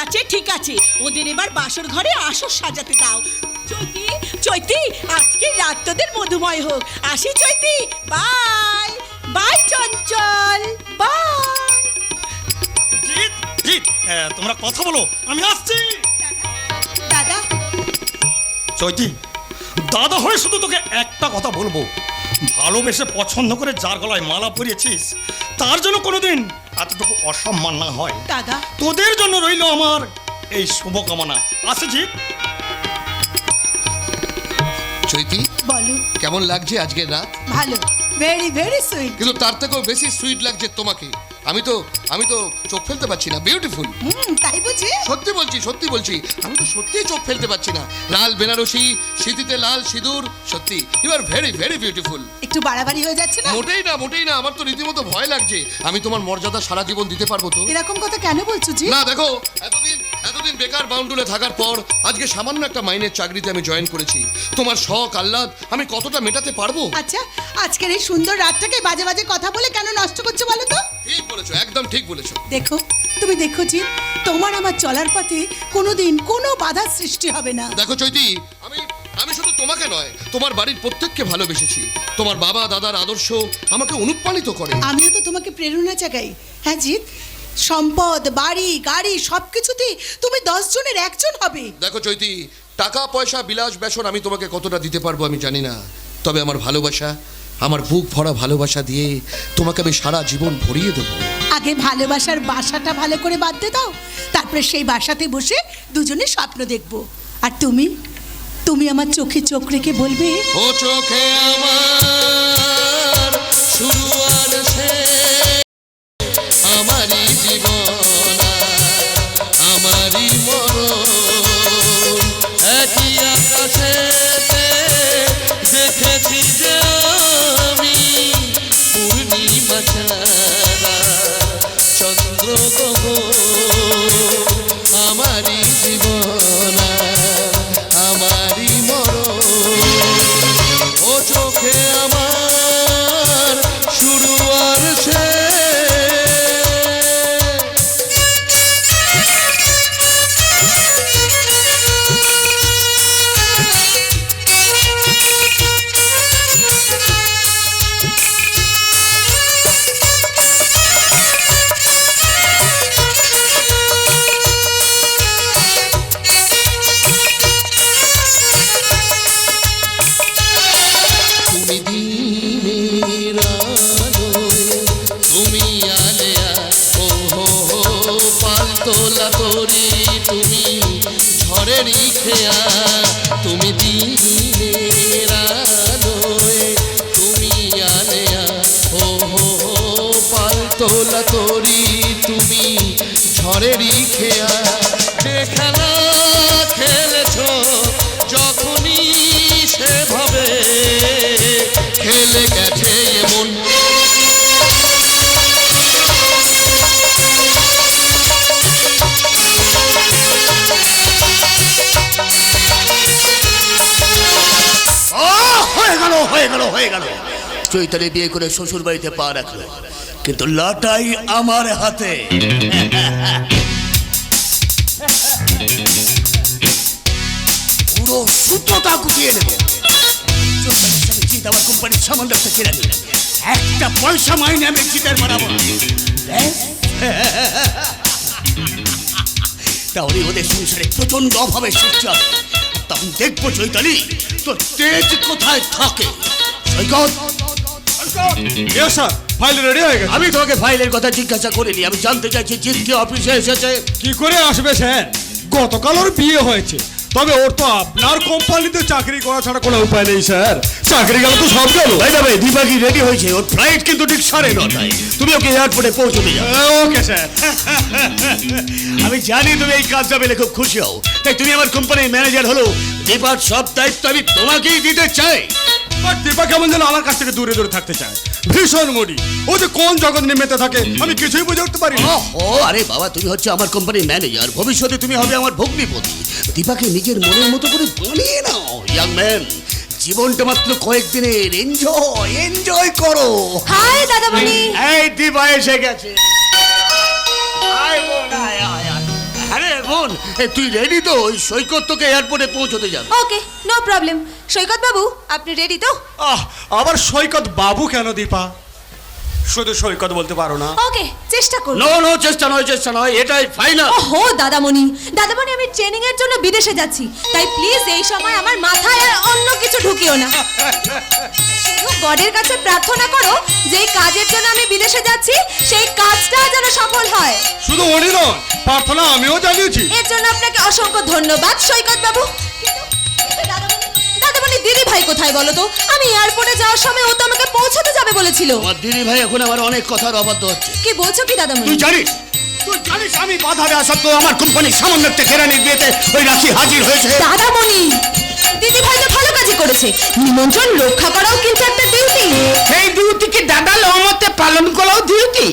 আছে, ওদের এবার বাসর ঘরে আসর সাজাতে দাও। চৈতি চৈতি, আজকে রাত তোদের মধুময় হোক। আসি Chaiti, bye bye Chanchal, bye. Jeet Jeet, তোমরা কথা বলো, আমি আসছি। দাদা চৈতি, দাদা হয়ে শুধু তোকে একটা কথা বলবো, ভালোবেসে পছন্দ করে যার গলায় মালা পরিয়েছিস তার জন্য কোনোদিন এতটুকু অসম্মান না হয়। দাদা তোদের জন্য রইল আমার এই শুভকামনা। আসে জিৎ। চৈতি, বলো। কেমন লাগছে আজকের রাত? ভালো ভেরি ভেরি সুইট। কিন্তু তার থেকেও বেশি সুইট লাগছে তোমাকে। আমি তো চোখ ফেলতে পারছি না, বিউটিফুল। তাই বুঝি? সত্যি বলছি আমি তো সত্যিই চোখ ফেলতে পারছি না। লাল বেনারসি, সিঁথিতে লাল সিঁদুর, সত্যি you are very very beautiful. একটু বাড়াবাড়ি হয়ে যাচ্ছে না? মোটেই না, আমার তো রীতিমতো ভয় লাগছে। আমি তোমার মর্যাদা সারা জীবন দিতে পারবো তো? এরকম কথা কেন বলছো জি? না দেখো, এতদিন বেকার বাউন্ডুলে থাকার পর আজকে সামান্য একটা মাইনের চাকরিতে আমি জয়েন করেছি। তোমার শখ আহ্লাদ আমি কতটা মেটাতে পারবো? আচ্ছা, আজকের এই সুন্দর রাতটাকে বাজে বাজে কথা বলে কেন নষ্ট করছো বলো তো? ঠিক বলেছো, একদম ঠিক বলেছো। তুমি দেখো জি, তোমার আমার চলার পথে কোনোদিন কোনো বাধার সৃষ্টি হবে না। দেখো চৈতি, আমি শুধু তোমাকে নয়, তোমার বাড়ির প্রত্যেককে ভালোবেসেছি। তোমার বাবা দাদার আদর্শ আমাকে অনুপ্রাণিত করে। আমিও তো তোমাকে প্রেরণা জাগাই। হ্যাঁ জিৎ, সম্পদ, বাড়ি, গাড়ি সবকিছুতেই তুমি 10 জনের একজন হবে। দেখো চৈতি, টাকা পয়সা বিলাস বেসন আমি তোমাকে কতটা দিতে পারবো আমি জানি না, তবে আমার ভালোবাসা, আমার বুক ভরা ভালোবাসা দিয়ে তোমাকে আমি সারা জীবন ভরিয়ে দেবো। আগে ভালোবাসার বাসাটা ভালো করে বাঁধতে দাও, তারপরে সেই বাসাতে বসে দুজনে স্বপ্ন দেখবো। আর তুমি আমার চোখে চোখ রেখে বলবে, ও চোখে আমার শুরু আর শেষ, আমারই জীবন আমারই মরণ, একই আকাশেতে দেখেছি যে আমি পূর্ণিমা ছাড়া চন্দ্র গগন, আমারই জীবন আমারই মরণ, ও চোখে আমার শুরু আর শেষ। তুমি দিনের আলো, তুমি আলেয়া, ও হো হো পালতোলা তরি, তুমি ঝড়েরই খেয়া, তুমি দিনের আলো, তুমি আলেয়া, ও হো হো পালতোলা তরি, তুমি ঝড়েরই খেয়া, যে খেলা খেলেছো যখনই সেভাবে খেলে গেছে এমন, হয়ে গেল। চৈতালি বিয়ে করে শ্বশুর বাড়িতে পা রাখলো, কিন্তু লাটাই আমার হাতে। পুরো সুতোটা গুটিয়ে নেবো। জিৎ আমার কোম্পানির সামান রাখতে কিনে নিল, একটা পয়সা মাইনে আমি জিতের বাড়াবো না। তাহলে ওদের সংসারে প্রচন্ড অভাবে সৃষ্টি হবে। তখন দেখবো চৈতালি তোর তেজ কোথায় থাকে। সৈকত, স্যার, ফাইল রেডি হয়ে গেছে। আমি তোমাকে ফাইলের কথা জিজ্ঞাসা করিনি, আমি জানতে চাইছি জিৎ কি অফিসে এসেছে? কি করে আসবে স্যার? গতকাল ওর বিয়ে হয়েছে, তবে ওর তো আপনার কোম্পানিতে চাকরি করা ছাড়া কোনো উপায় নেই স্যার। চাকরি গেল তো সব গেল। ভাই যাবে, দীপাকি রেডি হয়েছে, ওর ফ্লাইট কিন্তু ঠিক 9:30টায়। তুমি ওকে এয়ারপোর্টে পৌঁছে দিয়ে যাও। Okay sir. আমি জানি তুমি এই কাজটা পেলে খুব খুশি হও, তাই তুমি আমার কোম্পানির ম্যানেজার হলো, দীপার সব দায়িত্ব আমি তোমাকেই দিতে চাই। বাট দীপা কেমন যেন আমার কাছ থেকে দূরে দূরে থাকতে চায়, ভীষণ মুডি। ও যে কোন জগৎ নেমেতে থাকে আমি কিছুই বুঝে উঠতে পারি না। ও আরে বাবা, তুমি হচ্ছে আমার কোম্পানির ম্যানেজার, ভবিষ্যতে তুমি হবে আমার ভগ্নিপতি। দীপাকে নিজের মনের মতো করে বানিয়ে নাও। ইয়াং ম্যান, জীবনটা মাত্র কয়েকদিনের, এনজয় করো। হাই দাদামণি। এই দীপা এসে গেছে। আয় বোন, আয় আয় আয়। আরে বোন, তুই রেডি তো? ওই সৈকত তোকে এয়ারপোর্টে পৌঁছতে যাবে। ওকে, নো প্রবলেম। সৈকত বাবু, আপনি রেডি তো? আবার সৈকত বাবু কেন দীপা? শুধু সৈকত বলতে পারো না? ওকে, চেষ্টা করুন। নো, চেষ্টা নয়, এটাই ফাইনাল। ওহো দাদামণি, আমি ট্রেনিং এর জন্য বিদেশে যাচ্ছি, তাই প্লিজ এই সময় আমার মাথায় আর অন্য কিছু ঢুকিও না। শুধু গডের কাছে প্রার্থনা করো যে এই কাজের জন্য আমি বিদেশে যাচ্ছি সেই কাজটা যেন সফল হয়। শুধু উনি নয়, প্রার্থনা আমিও জানিয়েছি। এর জন্য আপনাকে অসংখ্য ধন্যবাদ সৈকত বাবু। দাদামণি দিদি ভাই কোথায় বলো তো? আমি এয়ারপোর্টে যাওয়ার সময় ও তো আমাকে পৌঁছাতে যাবে বলেছিল। আমার দিদি ভাই এখন আমার অনেক কথার অবাধ্য হচ্ছে। কি বলছো কি দাদামণি? তুই জানিস আমি বাধা দেওয়া সত্ত্বেও আমার কোম্পানির সামান্য একটা কেরানির বিয়েতে ওই রাখি হাজির হয়েছে। দাদামণি, দিদি ভাই তো ভালো কাজই করেছে। নিমন্ত্রণ রক্ষা করাও কিন্তু একটা ডিউটি। সেই ডিউটি কি দাদা লমতে পালন করাও ডিউটি?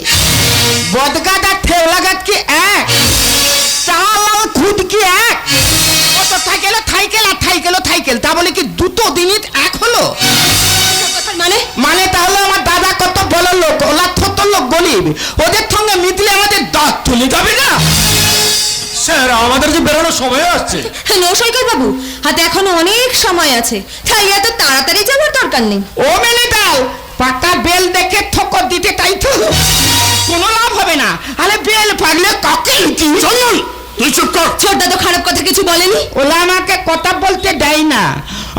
বদগাদ আর ঠেওলা গাছ কি এক? চাল আর খুদ কি এক? কত থাইকেল থাইকেল আর থাইকেল থাইকেল, তা বলে কি দুটো দিনই এক হলো? মানে মানে তাহলে আমার দাদা কত বড় লোক, ওলা ছোট লোক গরিব, ওদের সঙ্গে মিটলে আমাদের দাঁত তুলে যাবে না? স্যার আমাদের যে বেরোনোর সময় আসছে। হ্যালো সৈকত বাবু, হাতে এখনো অনেক সময় আছে, তাই এত তাড়াতাড়ি যাওয়ার দরকার নেই। ও মেনে দাও, পাকা বেল দেখে ঠোকর দিতে তাই তো কোনো লাভ হবে না। আরে বেল পাগলে কাকে কি চলুন তুই চুপ কর। ছোটদা তো খারাপ কথা কিছু বলেনি। ওলা আমাকে কথা বলতে দেয় না,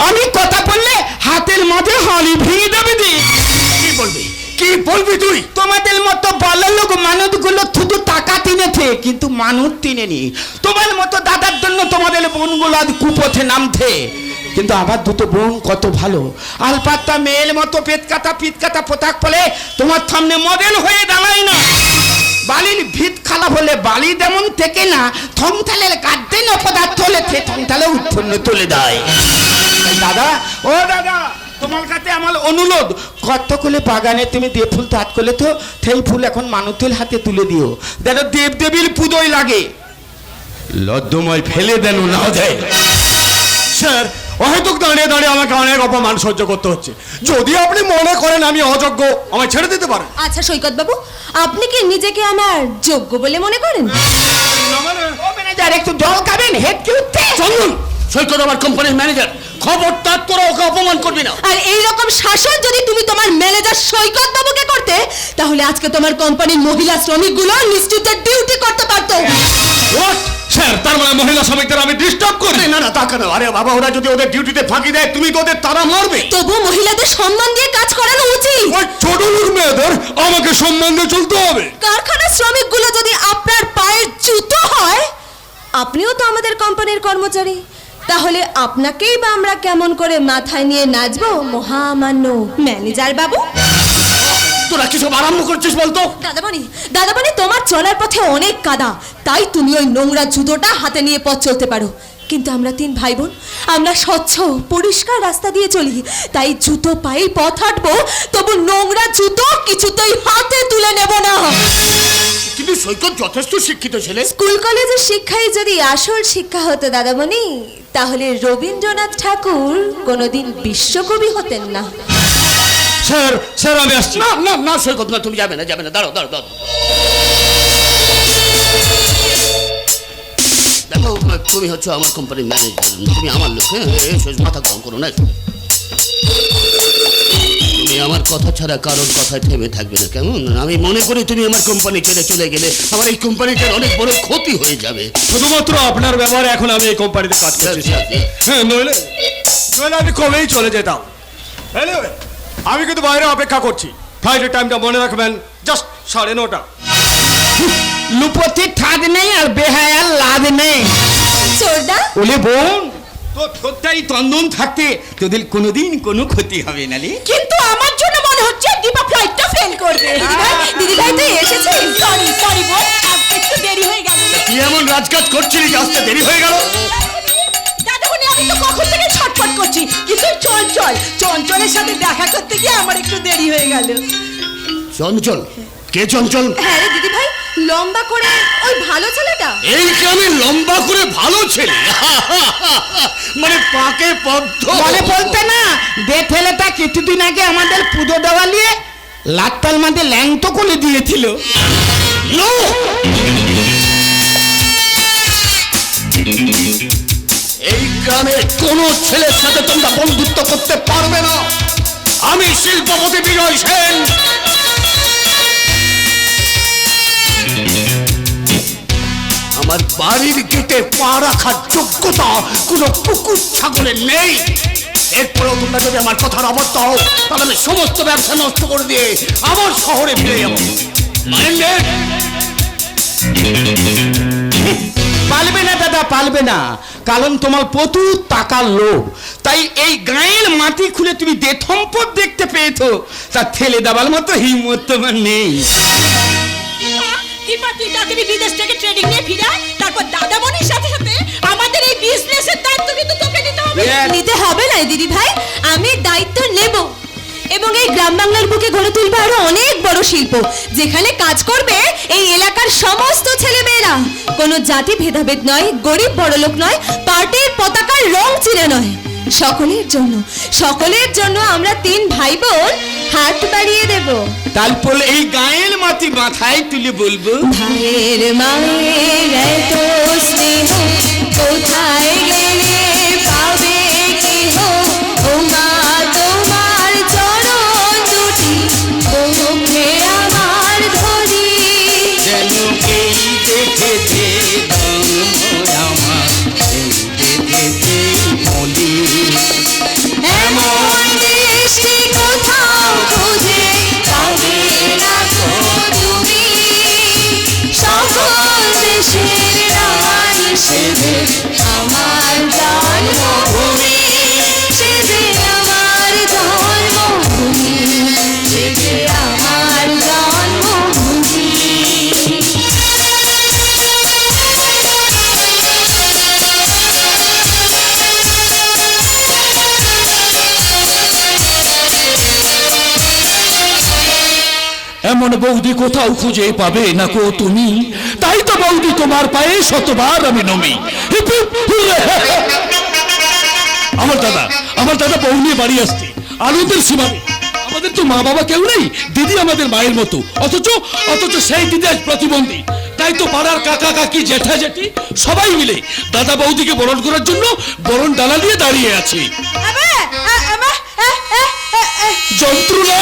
আমি কথা বললে হাতের মাঝে হাড়ি ভেঙে দেবে দি। কি বলবি কি বলবি তুই? তোমাদের মতো বড় লোক মানুষগুলো শুধু টাকা কিনেছে কিন্তু মানুষ কিনেনি। তোমার মতো দাদার জন্য তোমাদের বোনগুলো আজ কুপথে নামছে, কিন্তু আবার দুটো বোন কত ভালো, আলপাত্তা মেয়ের মতো পেট কাটা পোতাক পরে তোমার সামনে মডেল হয়ে দাঁড়ায় না। বালির ভিত খারাপ হলে বালি যেমন থেকে না, থমথালের গাদ্দে পদার্থ হলে সে থমথালে উৎপন্ন তুলে দেয়। দাদা, ও দাদা, তোমার কাছে আমার অনুরোধ, কত করে বাগানে তুমি দেব ফুল হাত করলে তো সেই ফুল এখন মানুষের হাতে তুলে দিও। দেখো দেব দেবীর পুজোয় লাগে, লজ্জময় ফেলে দেন না যায়। স্যার হয়তো দাঁড়িয়ে দাঁড়িয়ে আমাকে অনেক অপমান সহ্য করতে হচ্ছে। যদি আপনি মনে করেন আমি অযোগ্য, আমায় ছেড়ে দিতে পারেন। আচ্ছা সৈকত বাবু, আপনি কি নিজেকে আমার যোগ্য বলে মনে করেন? ও ম্যানেজার, একটু জল খাবেন? হেড কি উঠতে? চলুন, সৈকত আমার কোম্পানির ম্যানেজার, খবরদার তোরা ওকে অপমান করবি না। আর এই রকম শাসন যদি তুমি তোমার ম্যানেজার সৈকত বাবুকে করতে, তাহলে আজকে তোমার কোম্পানির মহিলা শ্রমিকগুলো নিশ্চিত ডিউটি করতে পারতো। স্যার তার মানে মহিলা শ্রমিকদের আমি ডিস্টার্ব করি? না না তা কেন? আরে বাবা, ওরা যদি ওদের ডিউটিতে ফাঁকি দেয় তুমি তো ওদের তারা মারবে। তবু মহিলাদের সম্মান দিয়ে কাজ করানো উচিত। ওই ছোট লোক মেয়েদের আমাকে সম্মান দিয়ে চলতে হবে। কারখানার শ্রমিকগুলো যদি আপনার পায়ের জুতো হয়, আপনিও তো আমাদের কোম্পানির কর্মচারী, তাহলে আপনাকেই বা আমরা কেমন করে মাথায় নিয়ে নাচবো মহামান্য ম্যানেজার বাবু? তোরা কিছু আরম্ভ করছিস বলতো? দাদামণি, তোমার চলার পথে অনেক কাদা, তাই তুমি ওই নোংরা জুতোটা হাতে নিয়ে পথ চলতে পারো, কিন্তু আমরা 3 ভাই বোন, আমরা স্বচ্ছ পরিষ্কার রাস্তা দিয়ে চলি, তাই জুতো পায়েই পথ হাঁটবো, তবু নোংরা জুতো কিছুতেই হাতে তুলে নেব না। কিন্তু সৈকত যথেষ্ট শিক্ষিত ছেলে। স্কুল কলেজের শিক্ষাই যদি আসল শিক্ষা হতো দাদামণি, তাহলে রবীন্দ্রনাথ ঠাকুর কোনোদিন বিশ্বকবি হতেন না। স্যার স্যার আমি আসছি। না না না সৈকত না, তুমি যাবে না দাঁড়াও। দেখো, তুমি হচ্ছে আমার কোম্পানির ম্যানেজার, তুমি আমার লোক, হ্যাঁ মাথা গরম করো না। তুমি আমার কথা ছাড়া কারোর কথায় থেমে থাকবে না, কেমন? আমি মনে করি তুমি আমার কোম্পানি ছেড়ে চলে গেলে আমার এই কোম্পানিটার অনেক বড় ক্ষতি হয়ে যাবে। শুধুমাত্র আপনার ব্যবহারে এখন আমি এই কোম্পানিতে কাজ করছি। হ্যাঁ, নইলে আমি কবেই চলে যেতাম। Anyway, আমি কিন্তু বাইরে অপেক্ষা করছি। ফ্লাইটের টাইমটা মনে রাখবেন, জাস্ট 9:30। লুপতি ঠাদ নেই আর বেহায়ার লাদ নেই। চোরদা, ওলে বোন, তোর ঠোঁটটাই তন্দন থাকতে তোদের কোনোদিন কোনো ক্ষতি হবে না রে। কিন্তু আমার জন্য মনে হচ্ছে দীপা ফ্লাইটটা ফেল করবে। দিদিভাই তো এসেছে। সরি বোন, আসতে একটু দেরি হয়ে গেল। কি এমন রাজকাজ করছিলি যে আসতে দেরি হয়ে গেল? দাদামণি, আমি তো কখন থেকে ছটফট করছি, কিন্তু চঞ্চলের সাথে দেখা করতে গিয়ে আমার একটু দেরি হয়ে গেল। চঞ্চল? কে চঞ্চল? হ্যাঁ রে দিদিভাই, লম্বা করে ওই ভালো ছেলেটা। এই গ্রামে লম্বা করে ভালো ছেলে, মানে পাকে পদ্ম। মনে বলতে না, দে ছেলেটা কিছুদিন আগে আমাদের পুজো দেওয়া নিয়ে লাট্টাল মাঝে ল্যাংটো করে দিয়েছিল। No! এই গ্রামের কোন ছেলের সাথে তোমরা বন্ধুত্ব করতে পারবে না। আমি শিল্পপতি বিজয় সেন, আমার বাড়ির গেটে পা রাখার যোগ্যতা কোনো কুকুর ছাগলের নেই। এরপরেও তোমরা যদি আমার কথার অবদ্ধ হও, তাহলে আমি সমস্ত ব্যবসা নষ্ট করে দিয়ে আমার শহরে ফিরে যাবো। পালবে না দাদা, পালবে না, কারণ তোমার প্রচুর টাকার লোভ। তাই এই গায়ের মাটি খুলে তুমি সম্পদ দেখতে পেয়েছো, তা ঠেলে দেওয়ার মতো হিম্মত তোমার নেই। দীপা, তুই তাড়াতাড়ি বিদেশ থেকে ট্রেনিং নিয়ে ফিরে আয়, তারপর দাদামণির সাথে সাথে আমাদের এই বিজনেসের দায়িত্ব কিন্তু তোকে নিতে হবে। নিতে হবে না দিদি ভাই, আমি দায়িত্ব নেব এবং এই গ্রাম বাংলার বুকে গড়ে তুলবে আরো অনেক বড় শিল্প, যেখানে কাজ করবে এই এলাকার সমস্ত ছেলেমেয়েরা। কোনো জাতি ভেদাভেদ নয়, গরিব বড়লোক নয়, পার্টির পতাকার রং চিনে নয়, সকলের জন্য আমরা 3 ভাই বোন হাত বাড়িয়ে দেব। তারপর এই গায়ের মাটি মাথায় তুলে বলবো, ভাইয়ের মায়ের এত স্নেহ কোথায় গেলে পাবে কেহ, ও মা তোমার চরণ দুটি মুখে আমার ধরি। যেন এই দেখেছে আমার, এই দেখেছে মলি, এমন দৃষ্টি কোথাও খুঁজে পাবে না তো তুমি, সকল দেশের রানী সেজে আমার জন্মভূমি, সেজে আমার জন্মভূমি, সেজে আমার জন্মভূমি। এমন বৌদি কোথাও খুঁজে পাবে না কো তুমি, তাই তো বৌদি তোমার পায়ে শতবার আমি নমি। আমার দাদা বউ নিয়ে বাড়ি আসছে, আনন্দের সীমা নেই। আমাদের তো মা বাবা কেউ নেই, দিদি আমাদের মায়ের মতো, অথচ সেই দিদি আজ প্রতিবন্ধী। তাই তো পাড়ার কাকা কাকি জেঠা জেঠি সবাই মিলে দাদা বৌদিকে বরণ করার জন্য বরণ ডালা নিয়ে দাঁড়িয়ে আছে। যন্ত্রণা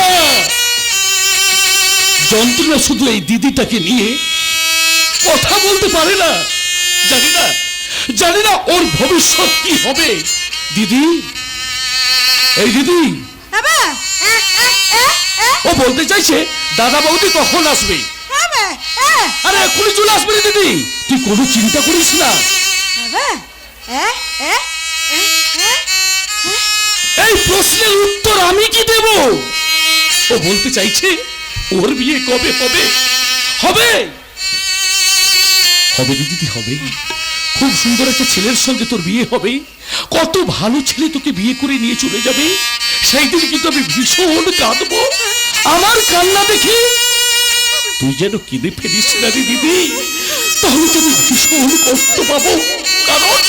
যন্ত্রণা শুধু এই দিদিটাকে নিয়ে কথা বলতে পারে না। জানি না ওর ভবিষ্যৎ কি হবে। দিদি, এই দিদি, ও বলতে চাইছে দাদা বৌদি কখন আসবে। আরে এক্ষুনি চলে আসবে রে দিদি, তুই কোনো চিন্তা করিস না। এই প্রশ্নের উত্তর আমি কি দেব? ও বলতে চাইছে ওর বিয়ে কবে হবে। হবে হবে দিদি, হবে। খুব সুন্দর একটা ছেলের সঙ্গে তোর বিয়ে হবে, কত ভালো ছেলে তোকে বিয়ে করে নিয়ে চলে যাবে। সেই দিন কিন্তু আমি ভীষণ কাঁদবো। আমার কান্না দেখে তুই যেন কেঁদে ফেলিস না রে দিদি, তাহলে তো আমি ভীষণ কষ্ট পাবো। কারণ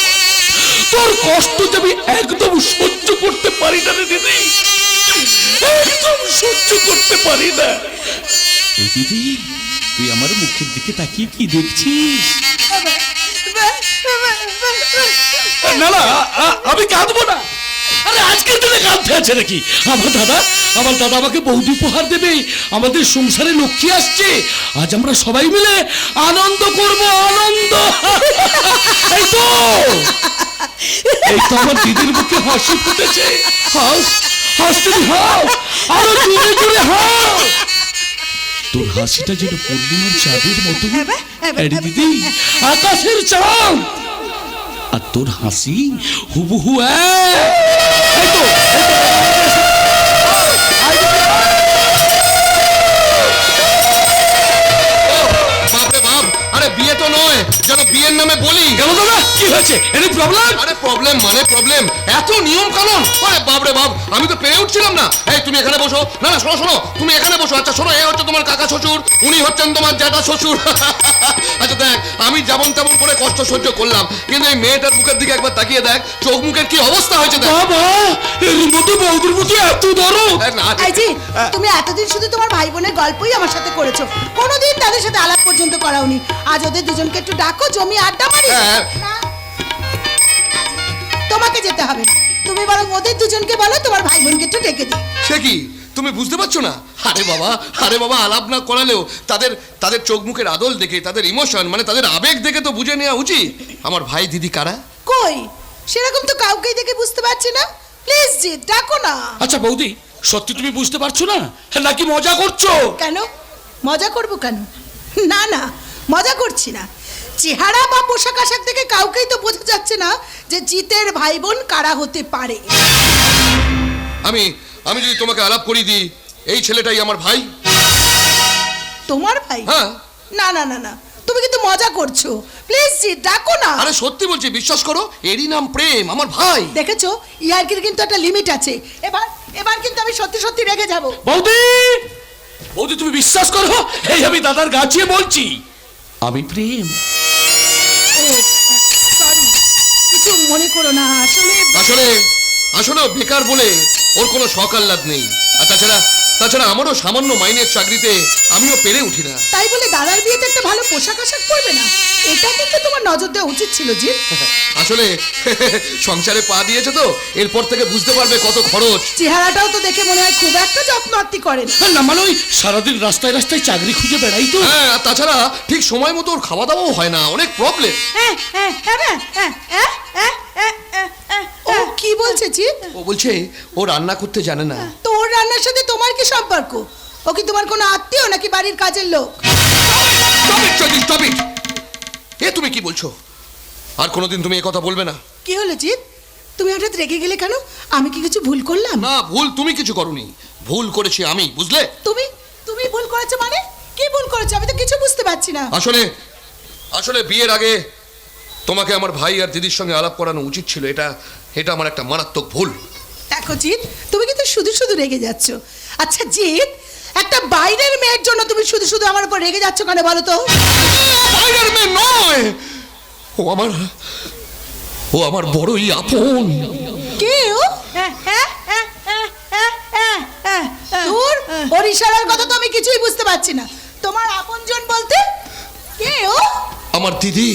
তোর কষ্ট যে আমি একদম সহ্য করতে পারি না রে দিদি, একদম সহ্য করতে পারি না। এই দিদি, তুই আমার মুখের দিকে তাকিয়ে কি দেখছিস? না না, আমি কাঁদবো না। আরে আজকের দিনে কাঁদতে আছে নাকি? আমার দাদা আমাকে বৌদি উপহার দেবে, আমাদের সংসারে লক্ষ্মী আসছে, আজ আমরা সবাই মিলে আনন্দ করব, আনন্দ। এই তো আমার দিদির মুখে হাসি ফুটেছে। হাসতে হাস, আরো জোরে জোরে হাস। তোর হাসিটা যেন পূর্ণিমার চাঁদের মতো, আরে দিদি আকাশের চাঁদ, আর তোর হাসি হুবহু আরে বিয়ে তো নয়, যেন বিয়ের নামে বলি। কেন দাদা, কি হয়েছে? Any problem? আরে প্রবলেম মানে প্রবলেম, এত নিয়ম কানুন। আরে বাপরে বাপ, আমি তো পেরে উঠছিলাম না। এই তুমি এখানে বসো। না না, শোনো, তুমি এখানে বসো। আচ্ছা শোনো, এই হচ্ছে তোমার কাকা শ্বশুর, উনি হচ্ছেন তোমার জ্যাঠা শ্বশুর। আচ্ছা দেখ, আমি যেমন তেমন করে কষ্ট সহ্য করলাম, কিন্তু এই মেয়েটার মুখের দিকে একবার তাকিয়ে দেখ, চোখ মুখের কি অবস্থা হয়েছে দেখ। বাবা, এর মতো বৌদির মতো এত বড়। তুমি এতদিন শুধু তোমার ভাই বোনের গল্পই আমার সাথে করেছো, কোনোদিন তাদের সাথে আলাপ পর্যন্ত করাওনি। আজ ওদের দুজনকে একটু ডাকো, জমি আড্ডা মারি। না, তোমাকে যেতে হবে না, তুমি বরং ওদের দুজনকে বলো তোমার ভাই বোনকে একটু ডেকে দিই। সে কি, তুমি বুঝতে পারছো না? আরে বাবা, আলাপ না করালেও তাদের চোখ মুখের আদল দেখে, তাদের ইমোশন মানে তাদের আবেগ দেখে তো বুঝে নেওয়া উচিত আমার ভাই দিদি কারা। কই, সেরকম তো কাউকেই দেখে বুঝতে পারছি না। প্লিজ জি, ডাকো না। আচ্ছা বৌদি, সত্যি তুমি বুঝতে পারছো না নাকি মজা করছো? কেন মজা করব কেন? না না, মজা করছি না। চেহারা বা পোশাক আশাক থেকে কাউকেই তো বোঝা যাচ্ছে না যে জিতের ভাই বোন কারা হতে পারে। আমি আমি যদি তোমাকে আলাপ করিয়ে দিই এই ছেলেটাই আমার ভাই। তোমার ভাই? হ্যাঁ। না না না না, তুমি কিন্তু মজা করছো। প্লিজ জিৎ, ডাকো না। আরে সত্যি বলছি, বিশ্বাস করো, এরই নাম প্রেম, আমার ভাই। দেখেছো, ইয়ার্কির কিন্তু একটা লিমিট আছে। এবার এবার কিন্তু আমি সত্যি সত্যি রেগে যাব। বৌদি, বৌদি তুমি বিশ্বাস করো, এই আমি দাদার গাছিয়ে বলছি, আমি প্রেম। সরি, কিছু মনে করো না। আসলে আসলে আসলে ও বেকার বলে ওর কোনো শখ আহ্লাদ নেই। আর তাছাড়া আমারও সামান্য মাইনের চাকরিতে আমিও পেরে উঠি না। তাই বলে দাদার বিয়েতে একটা ভালো পোশাক আশাক পরবে না, এটা কিন্তু তোমার নজর দেওয়া উচিত ছিল জিৎ। আসলে সংসারে পা দিয়েছে তো, এরপর থেকে বুঝতে পারবে কত খরচ। চেহারাটাও তো দেখে মনে হয় খুব একটা যত্ন আত্তি করেন। না মানে ওই সারাদিন রাস্তায় রাস্তায় চাকরি খুঁজে বেড়াই তো। হ্যাঁ, আর তাছাড়া ঠিক সময় মতো ওর খাওয়া দাওয়াও হয় না, অনেক প্রবলেম। ও কি বলছে জিৎ? ও বলছে ও রান্না করতে জানে না। তো ওর রান্নার সাথে তোমার কি সম্পর্ক? ও কি তোমার কোনো আত্মীয় নাকি বাড়ির কাজের লোক? Stop it! এ তুমি কি বলছো? আর কোনোদিন তুমি এ কথা বলবে না। কি হলো জিৎ, তুমি হঠাৎ রেগে গেলে কেন? আমি কি কিছু ভুল করলাম? না, ভুল তুমি কিছু করোনি, ভুল করেছি আমি, বুঝলে? তুমি ভুল করেছো মানে? কি ভুল করেছো আমি তো কিছু বুঝতে পারছি না। আসলে বিয়ের আগে তোমাকে আমার ভাই আর দিদির সঙ্গে আলাপ করানো উচিত ছিল। এটা আমার একটা মারাত্মক ভুল। দেখো জিৎ, তুমি কিন্তু শুধু শুধু রেগে যাচ্ছ। আচ্ছা জিৎ, একটা বাইরের মেয়ের জন্য তুমি শুধু শুধু আমার উপর রেগে যাচ্ছ কেন বলো তো? বাইরের মেয়ে নয়, ও আমার বড়ই আপন। কে ও? দূর, ওর ইশারার কথা তো আমি কিছুই বুঝতে পারছি না। তোমার আপনজন বলতে কে ও? আমার দিদি।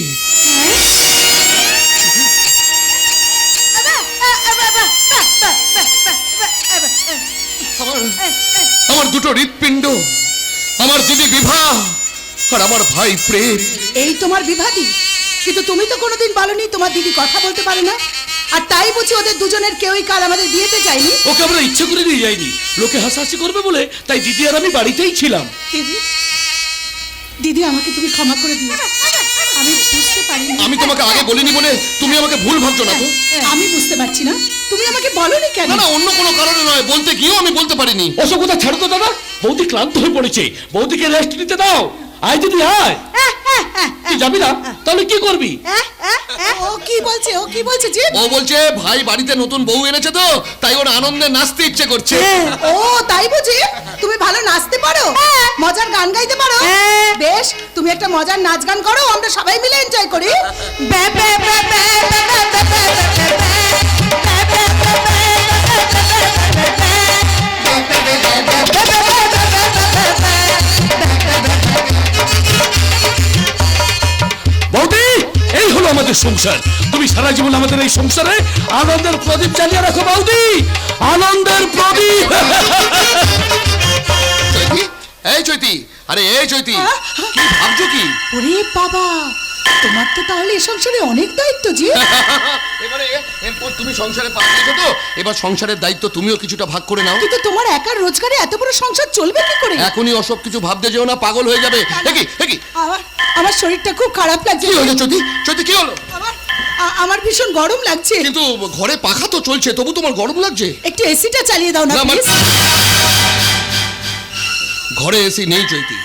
আমার দুটো হৃৎপিণ্ড, আমার দিদি বিভা আর আমার ভাই প্রেম। এই তোমার বিভাদি? কিন্তু তুমি তো কোনোদিন বলনি তোমার দিদি কথা বলতে পারে না। আর তাই বুঝি ওদের দুজনের কেউই কাল আমাদের বিয়েতে যায়নি? ওকে আমরা ইচ্ছে করে নিয়ে যাইনি, লোকে হাসাহাসি করবে বলে, তাই দিদি আর আমি বাড়িতেই ছিলাম। দিদি, দিদি আমাকে তুমি ক্ষমা করে দিও, আমি বুঝতে পারিনি। আমি তোমাকে আগে বলিনি বলে তুমি আমাকে ভুল ভাবছো না তো? আমি বুঝতে পারছি না তুমি আমাকে বলনি কেন? না, অন্য কোনো কারণে নয়, বলতে গিয়েও আমি বলতে পারিনি। ওসব কথা ছাড়ো তো দাদা, বৌদি ক্লান্ত হয়ে পড়েছে, বৌদিকে রেস্ট নিতে দাও। আয় দিদি আয়। তুই যাবি না? তাহলে কি করবি? ও কি বলছে জি? ও বলছে ভাই বাড়িতে নতুন বউ এনেছে তো, তাই ওর আনন্দে নাচতে ইচ্ছে করছে। ও তাই বুঝি? তুমি ভালো নাচতে পারো, মজার গান গাইতে পারো? বেশ, তুমি একটা মজার নাচ গান করো, আমরা সবাই মিলে এনজয় করি। বৌদি, এই হলো আমাদের সংসার। তুমি সারা জীবন আমাদের এই সংসারে আনন্দের প্রদীপ জ্বালিয়ে রাখো বৌদি, আনন্দের প্রদীপ। চৈতি, এই চৈতি, আরে এই চৈতি, কি ভাবছো কি? ওরে বাবা, তোমার তো তাহলে এই সংসারে অনেক দায়িত্ব জি। এবারে এরপর তুমি সংসারে পা দিয়েছো তো, এবার সংসারের দায়িত্ব তুমিও কিছুটা ভাগ করে নাও। কিন্তু তোমার একার রোজগারে এত বড় সংসার চলবে কি করে? এখনই অসব কিছু ভাবতে যেও না, পাগল হয়ে যাবে। একই আমার শরীরটা খুব খারাপ লাগছে। কি হলো চৈতি? চৈতি কি হলো? আমার ভীষণ গরম লাগছে। কিন্তু ঘরে পাখা তো চলছে, তবু তোমার গরম লাগছে। একটু এসিটা চালিয়ে দাও না না, প্লিজ। ঘরে এসি নেই চৈতি,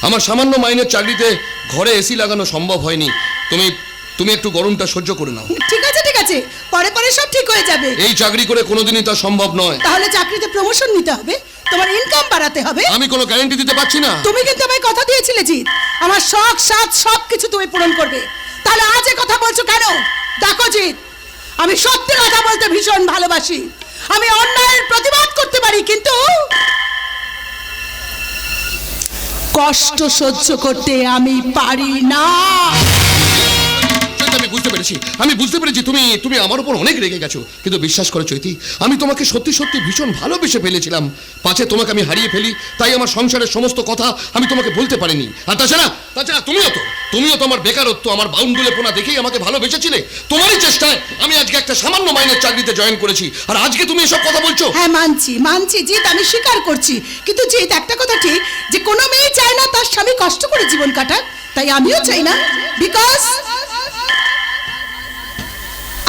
আমার সামান্য মাইনের চাকরিতে ঘরে এসি লাগানো সম্ভব হয়নি। তুমি একটু গরমটা সহ্য করে নাও। ঠিক আছে, পরে পরে সব ঠিক হয়ে যাবে। এই চাকরি করে কোনোদিনই তা সম্ভব নয়। তাহলে চাকরিতে প্রমোশন নিতে হবে, তোমার ইনকাম বাড়াতে হবে। আমি কোনো গ্যারান্টি দিতে পারছি না। তুমি কিন্তু আমায় কথা দিয়েছিলে জিৎ, আমার শখ সাধ সব কিছু তুমি পূরণ করবে। তাহলে আজ এ কথা বলছো কেন? দেখো জিৎ, আমি সত্যি কথা বলতে ভীষণ ভালোবাসি, আমি অন্যায়ের প্রতিবাদ করতে পারি, কিন্তু কষ্ট সহ্য করতে আমি পারি না। আমি বুঝতে পেরেছি তুমি আমার উপর অনেক রেগে গেছো, কিন্তু বিশ্বাস করো চৈতি, আমি তোমাকে সত্যি সত্যি ভীষণ ভালোবেসে ফেলেছিলাম। পাছে তোমাকে আমি হারিয়ে ফেলি, তাই আমার সংসারের সমস্ত কথা আমি তোমাকে বলতে পারিনি। আর তাছাড়া তুমিও তো আমার বেকারত্ব, আমার বাউন্ডুলেপনা দেখেই আমাকে ভালোবেসেছিলে। তোমারই চেষ্টায় আমি আজকে একটা সামান্য মাইনের চাকরিতে জয়েন করেছি, আর আজকে তুমি এসব কথা বলছো। হ্যাঁ মানছি জিৎ, আমি স্বীকার করছি। কিন্তু জিৎ, একটা কথা ঠিক যে কোনো মেয়ে চায় না তার স্বামী কষ্ট করে জীবন কাটাক। তাই আমিও চাই না, বিকজ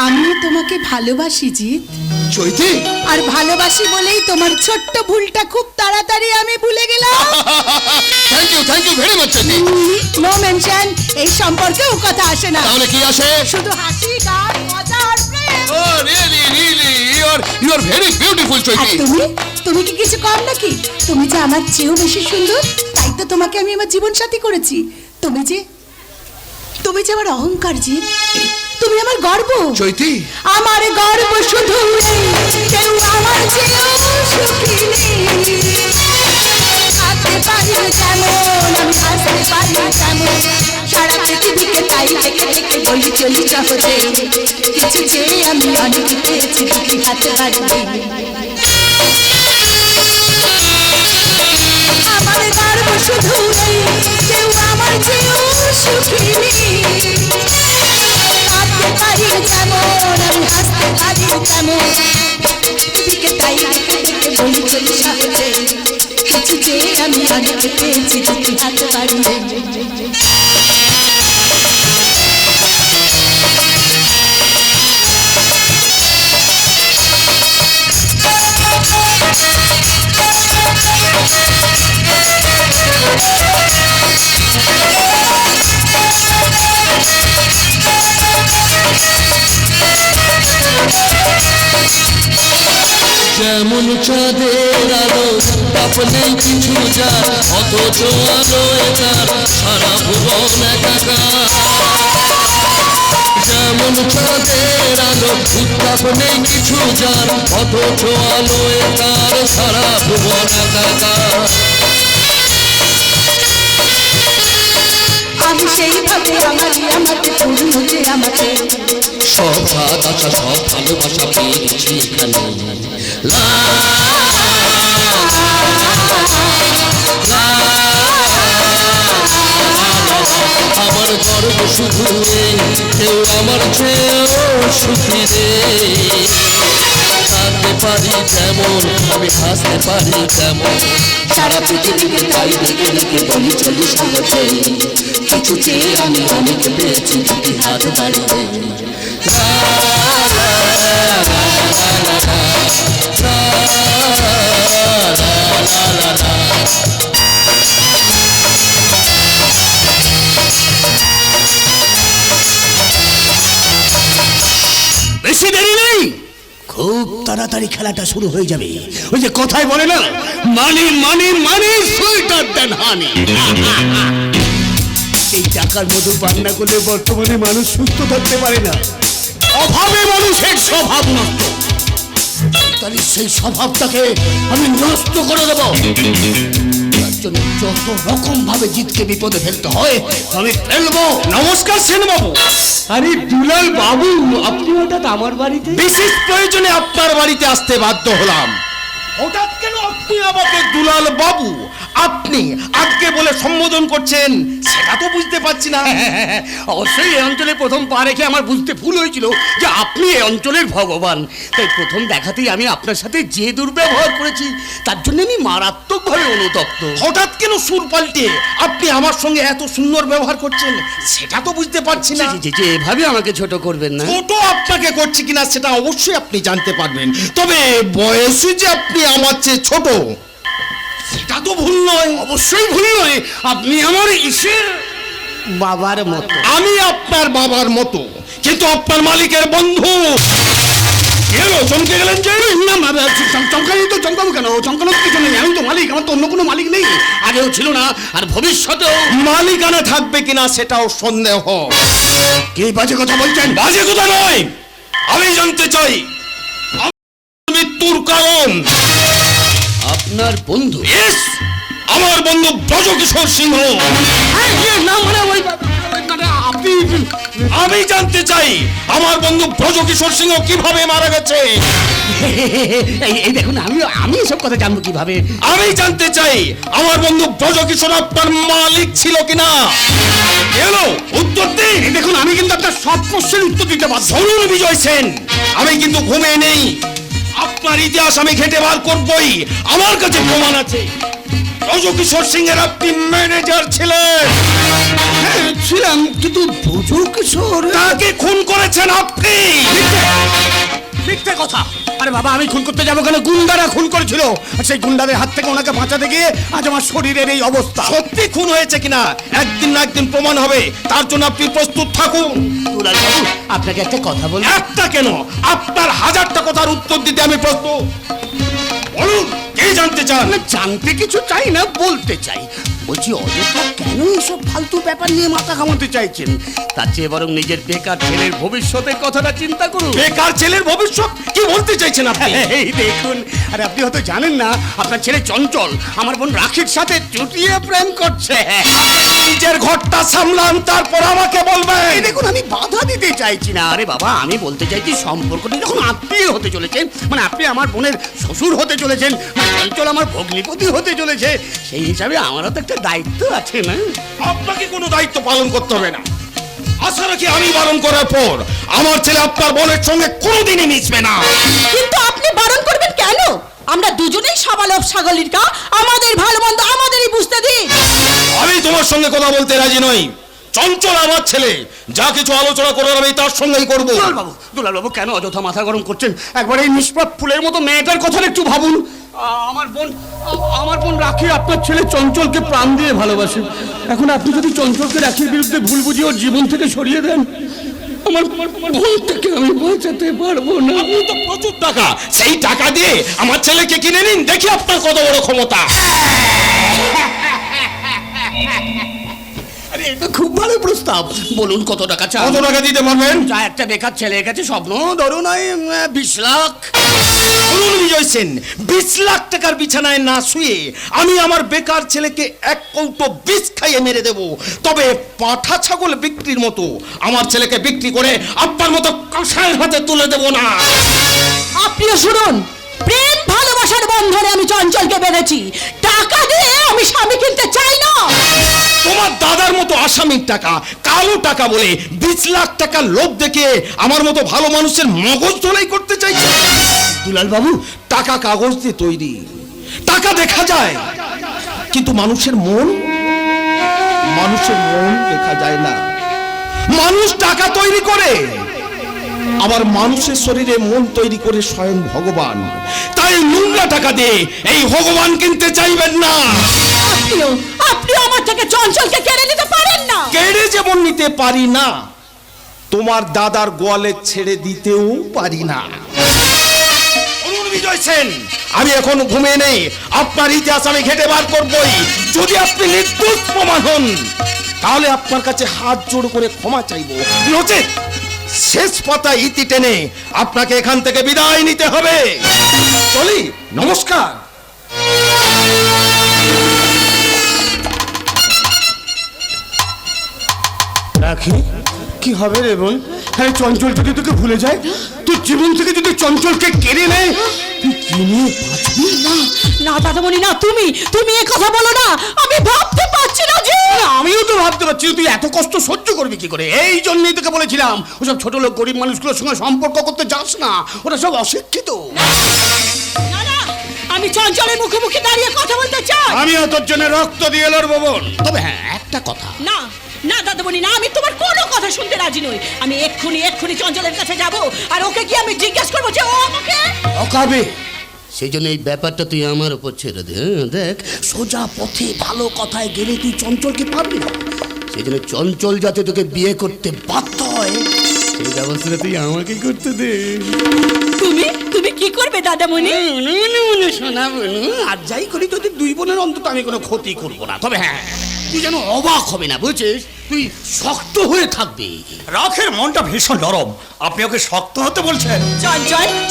আমিও তোমাকে ভালোবাসি জিৎ। চৈতি আর ভালোবাসি বলেই তোমার ছোট্ট ভুলটা খুব তাড়াতাড়ি আমি ভুলে গেলাম। Thank you very much Chaiti. No mention, এই সম্পর্কে ও কথা আসে না, তাহলে কি আসে? শুধু হাসি গান মজা আর প্রেম। Oh really you are very beautiful আর চৈতি। তুমি কি কিছু কম নাকি? তুমি যে আমার চেয়েও বেশি সুন্দর, তাই তো তোমাকে আমি আমার জীবন সাথী করেছি। তুমি যে আমার অহংকার জিৎ, তুমি আমার গর্ব। চৈতি আমার গর্ব শুধু এই, কেউ আমার চেয়েও সুখী নেই। থাকতে পারি যেমন, আমি হাসতে পারি তেমন, সারা পৃথিবীকে তাই থেকে থেকে বলি চলি সহজে, কিছু চেয়ে আমি অনেক পেয়েছি দুটি হাতে বাড়িয়ে। আমার গর্ব শুধু এই, কেউ আমার চেয়েও সুখী নেই। থাকতে পারি যেমন, আমি হাসতে পারি তেমন, পৃথিবীকে তাই থেকে থেকে বলি চলি সহজে, কিছু চেয়ে আমি অনেক পেয়েছি দুটি হাতে বাড়িয়ে। যেমন চাঁদের আলো তাপ নেই কিছু যার, অথচ আলো এটার সারা ভুবন একাকার। যেমন চাঁদের আলো উত্তাপ নেই কিছু যার, অথচ আলো এটার সারা ভুবন একাকার। আমি সেইভাবে আমাকে পূর্ণ যে আমাকে, সব স্বাদ আশা সব ভালোবাসা পেয়েছি এখানে। লা আমার গর্ব শুধু এই, কেউ আমার চেয়েও সুখী রে। থাকতে পারি যেমন, আমি হাসতে পারি তেমন, সারা পৃথিবীকে তাই দেখে দেখে বলি চলি সহজে, কিছু চেয়ে আমি অনেক পেয়েছি দুটি হাত বাড়িয়ে। বেশি দেরি নেই, খুব তাড়াতাড়ি খেলাটা শুরু হয়ে যাবে। ওই যে কথায় বলে না, মানি মানি মানি সুইটার দেন হানি। এই টাকার মধু পান না করলে বর্তমানে মানুষ সুস্থ থাকতে পারে না। অভাবে মানুষের স্বভাব নষ্ট, তাহলে সেই স্বভাবটাকে আমি নষ্ট করে দেব। তার জন্য যত রকম ভাবে জিতকে বিপদে ফেলতে হয় আমি ফেলবো। নমস্কার সেনবাবু। আরে দুলাল বাবু, আপনি হঠাৎ আমার বাড়িতে? বিশেষ প্রয়োজনে আপনার বাড়িতে আসতে বাধ্য হলাম। হঠাৎ কেন আপনি আমাকে দুলাল বাবু, আপনি আজকে বলে সম্বোধন করছেন সেটা তো বুঝতে পারছি না। অবশ্যই এই অঞ্চলে প্রথম পা রেখে আমার বুঝতে ভুল হয়েছিল যে আপনি এই অঞ্চলের ভগবান। তাই প্রথম দেখাতেই আমি আপনার সাথে যে দুর্ব্যবহার করেছি তার জন্য আমি মারাত্মকভাবে অনুতপ্ত। হঠাৎ কেন সুর পাল্টে আপনি আমার সঙ্গে এত সুন্দর ব্যবহার করছেন সেটা তো বুঝতে পারছি না। যে এভাবে আমাকে ছোট করবেন না। ছোট আপনাকে করছি কিনা সেটা অবশ্যই আপনি জানতে পারবেন, তবে বয়সে যে আপনি আমার চেয়ে ছোট সেটা তো ভুল নয়। অবশ্যই ভুল নয়, আপনি আমার ইসের বাবার মতো। আমি আপনার বাবার মতো, কিন্তু আপনার মালিকের বন্ধু। এলো চমকে গেলেন যে? না চমকানি তো চমকাবো কেন? চমকানোর কিছু নেই, আমি তো মালিক, আমার তো অন্য কোনো মালিক নেই, আগেও ছিল না আর ভবিষ্যতেও। মালিকানা থাকবে কিনা সেটাও সন্দেহ। কি বাজে কথা বলছেন? বাজে কথা নয়, আমি জানতে চাই মৃত্যুর কারণ। আপনার বন্ধু? Yes, আমার বন্ধু ব্রজকিশোর সিংহ। না মানে ওই আপনি, আমি জানতে চাই আমার বন্ধু ব্রজকিশোর সিংহ কিভাবে মারা গেছে। এই দেখুন, আমি এসব কথা জানবো কিভাবে? আমি জানতে চাই আমার বন্ধু ব্রজকিশোর আপনার মালিক ছিল কিনা। এলো উত্তর দিন। দেখুন, আমি কিন্তু আপনার সব প্রশ্নের উত্তর দিতে পারবো। শুনুন বিজয় সেন, আমি কিন্তু ঘুমিয়ে নেই। আপনার ইতিহাস আমি ঘেঁটে বার করবই, আমার কাছে প্রমাণ আছে। ব্রজকিশোর সিং এর আপনি ম্যানেজার ছিলেন। হ্যাঁ ছিলাম, কিন্তু বুঝো কিশোর তাকে খুন করেছেন আপনি। মিথ্যে কথা। আরে বাবা, আমি খুন করতে যাবো কেন? গুন্ডারা খুন করেছিল, আর সেই গুন্ডাদের হাত থেকে ওনাকে বাঁচাতে গিয়ে আজ আমার শরীরের এই অবস্থা। সত্যি খুন হয়েছে কিনা একদিন না একদিন প্রমাণ হবে, তার জন্য আপনি প্রস্তুত থাকুন। দুলাল বাবু, আপনাকে একটা কথা বলি। একটা কেন, আপনার হাজারটা কথার উত্তর দিতে আমি প্রস্তুত। বলুন, কে জানতে চান? না, জানতে কিছু চাই না, বলতে চাই। বলছি, অযথা কেন এইসব ফালতু ব্যাপার নিয়ে মাথা ঘামাতে চাইছেন? তার চেয়ে বরং নিজের বেকার ছেলের ভবিষ্যতের কথাটা চিন্তা করুন। বেকার ছেলের ভবিষ্যৎ কি বলতে চাইছেন আপনি? এই দেখুন, আরে আপনি হয়তো জানেন না, আপনার ছেলে চঞ্চল আমার বোন রাখির সাথে চুটিয়ে প্রেম করছে। নিজের ঘরটা সামলান, তারপর আমাকে বলবেন। এই দেখুন, আমি বাধা দিতে চাইছি না। আরে বাবা, আমি বলতে চাইছি সম্পর্কটা যখন আত্মীয় হতে চলেছেন, মানে আপনি আমার বোনের শ্বশুর হতে চলেছেন, মানে চঞ্চল আমার ভগ্নিপতি হতে চলেছে, সেই হিসাবে আমারও তো একটা দায়িত্ব আছে না? আপনাকে কোনো দায়িত্ব পালন করতে হবে না। আশা রাখি আমি বারণ করার পর আমার ছেলে আপনার বোনের সঙ্গে কোনোদিনই মিশবে না। কিন্তু আপনি বারণ করবেন কেন? আমরা দুজনেই সাবালক ছাগলের কা, আমাদের ভালো মন্দ আমাদেরই বুঝতে দিন। আমি তোমার সঙ্গে কথা বলতে রাজি নই। চঞ্চল আমার ছেলে, যা কিছু আলোচনা করার আমি তার সঙ্গেই করবো। দুলাল বাবু, কেন অযথা মাথা গরম করছেন? একবার এই নিষ্পাপ ফুলের মতো মেয়েটার কথা একটু ভাবুন। আমার বোন রাখি আপনার ছেলে চঞ্চলকে প্রাণ দিয়ে ভালোবাসে। এখন আপনি যদি চঞ্চলকে রাখির বিরুদ্ধে ভুল বুঝিয়ে ওর জীবন থেকে সরিয়ে দেন, আমার বোনটাকে আমি বাঁচাতে পারবো না। আপনি তো প্রচুর টাকা, সেই টাকা দিয়ে আমার ছেলেকে কিনে নিন, দেখি আপনার কত বড় ক্ষমতা। আরে, এটা খুব ভালো প্রস্তাব। বলুন কত টাকা চান? কত টাকা দিতে পারবেন? যা একটা বেকার ছেলের কাছে স্বপ্ন, ধরুন ওই 20 লাখ। বলুন বিজয় সেন, 20 লাখ টাকার বিছানায় না শুয়ে আমি আমার বেকার ছেলেকে 1 কৌটো বিষ খাইয়ে মেরে দেব। তবে পাঁঠা ছাগল বিক্রির মতো আমার ছেলেকে বিক্রি করে আপনার মতো কসাইয়ের হাতে তুলে দেব না। আপনিও শুনুন, প্রেম ভালোবাসার বন্ধনে আমি চঞ্চলকে বেঁধেছি, টাকা দিয়ে আমি স্বামী কিনতে চাই না। তোমার দাদার মতো আসামির টাকা, কালো টাকা বলে 20 লাখ টাকার লোভ দেখিয়ে আমার মতো ভালো মানুষের মগজ ধোলাই করতে চাইছে। দুলাল বাবু, টাকা কাগজ দিয়ে তৈরি, টাকা দেখা যায়, কিন্তু মানুষের মন দেখা যায় না। মানুষ টাকা তৈরি করে, আবার মানুষের শরীরে মন তৈরি করে স্বয়ং ভগবান। তাই নোংরা টাকা দিয়ে এই ভগবান কিনতে চাইবেন না। আপনিও আমার থেকে চঞ্চলকে কেড়ে নিতে পারেন না। কেড়ে যেমন নিতে পারি না, তোমার দাদার গোয়ালে ছেড়ে দিতেও পারি না। বলুন বিজয় সেন, আমি এখন ঘুমিয়ে নেই, আপনার ইতিহাস আমি ঘেটে বার করবই। যদি আপনি নির্দোষ প্রমাণ হন, তাহলে আপনার কাছে হাত জোড় করে ক্ষমা চাইব, নচেত শেষ পাতা ইতি টেনে আপনাকে এখান থেকে বিদায় নিতে হবে। চলি, নমস্কার। রাখি, কি হবে রে বোন? আরে চঞ্চল যদি তোকে ভুলে যায়, তোর জীবন থেকে যদি চঞ্চলকে কেড়ে নেয়, তুই কি নিয়ে বাঁচবি? না দাদামণি, না, তুমি এ কথা বলো না, আমি ভাবতে পারছি না যে। আমিও তো ভাবতে পারছি তুই এত কষ্ট সহ্য করবি কি করে। এই জন্যই তোকে বলেছিলাম ওসব ছোট লোক গরিব মানুষগুলোর সঙ্গে সম্পর্ক করতে যাস না, ওরা সব অশিক্ষিত। না না, আমি চঞ্চলের মুখোমুখি দাঁড়িয়ে কথা বলতে চাই। আমিও তোর জন্য রক্ত দিয়ে লড়বো বোন। তবে হ্যাঁ, একটা কথা। না না দাদামণি, না, আমি তোমার কোনো কথা শুনতে রাজি নই। আমি এক্ষুনি চঞ্চলের কাছে যাব, আর ওকে কি আমি জিজ্ঞেস করবো যে ও আমাকে অকাবে। সেই জন্য এই ব্যাপারটা তুই আমার উপর ছেড়ে দে। দেখ, সোজা পথে ভালো কথায় গেলে তুই চঞ্চলকে পারবি না। সেই জন্য চঞ্চল যাতে তোকে বিয়ে করতে বাধ্য হয়, সেই ব্যবস্থাটা তুই আমাকে করতে দে। তুমি কি করবে দাদামণি? শোনাবো, আর যাই করি তোদের দুই বোনের অন্তত আমি কোনো ক্ষতি করবো না। তবে হ্যাঁ, তুই যেন অবাক হবে না, বুঝছিস? তুই শক্ত হয়ে থাকবি। রাখের মনটা ভীষণ নরম, আপনি ওকে শক্ত হতে বলছেন?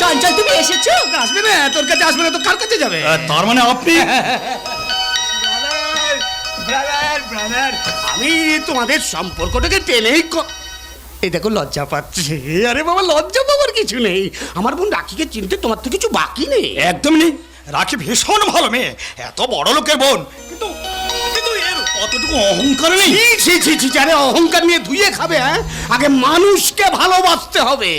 চঞ্চল তুমি এসেছো? আসবে না, তোর কাছে আসবে না তো কার কাছে যাবে? তার মানে আপনি ব্রাদার, আমি তোমাদের সম্পর্কটাকে টেনেই এই দেখো লজ্জা পাচ্ছে। আরে বাবা, লজ্জা পাওয়ার কিছু নেই। আমার বোন রাখিকে চিনতে তোমার তো কিছু বাকি নেই। একদম নেই। রাখি ভীষণ ভালো মেয়ে, এত বড় লোকের বোন, কিন্তু এর অতটুকু অহংকার নেই। ছি, আরে অহংকার নিয়ে ধুয়ে খাবে? হ্যাঁ, আগে মানুষকে ভালোবাসতে হবে।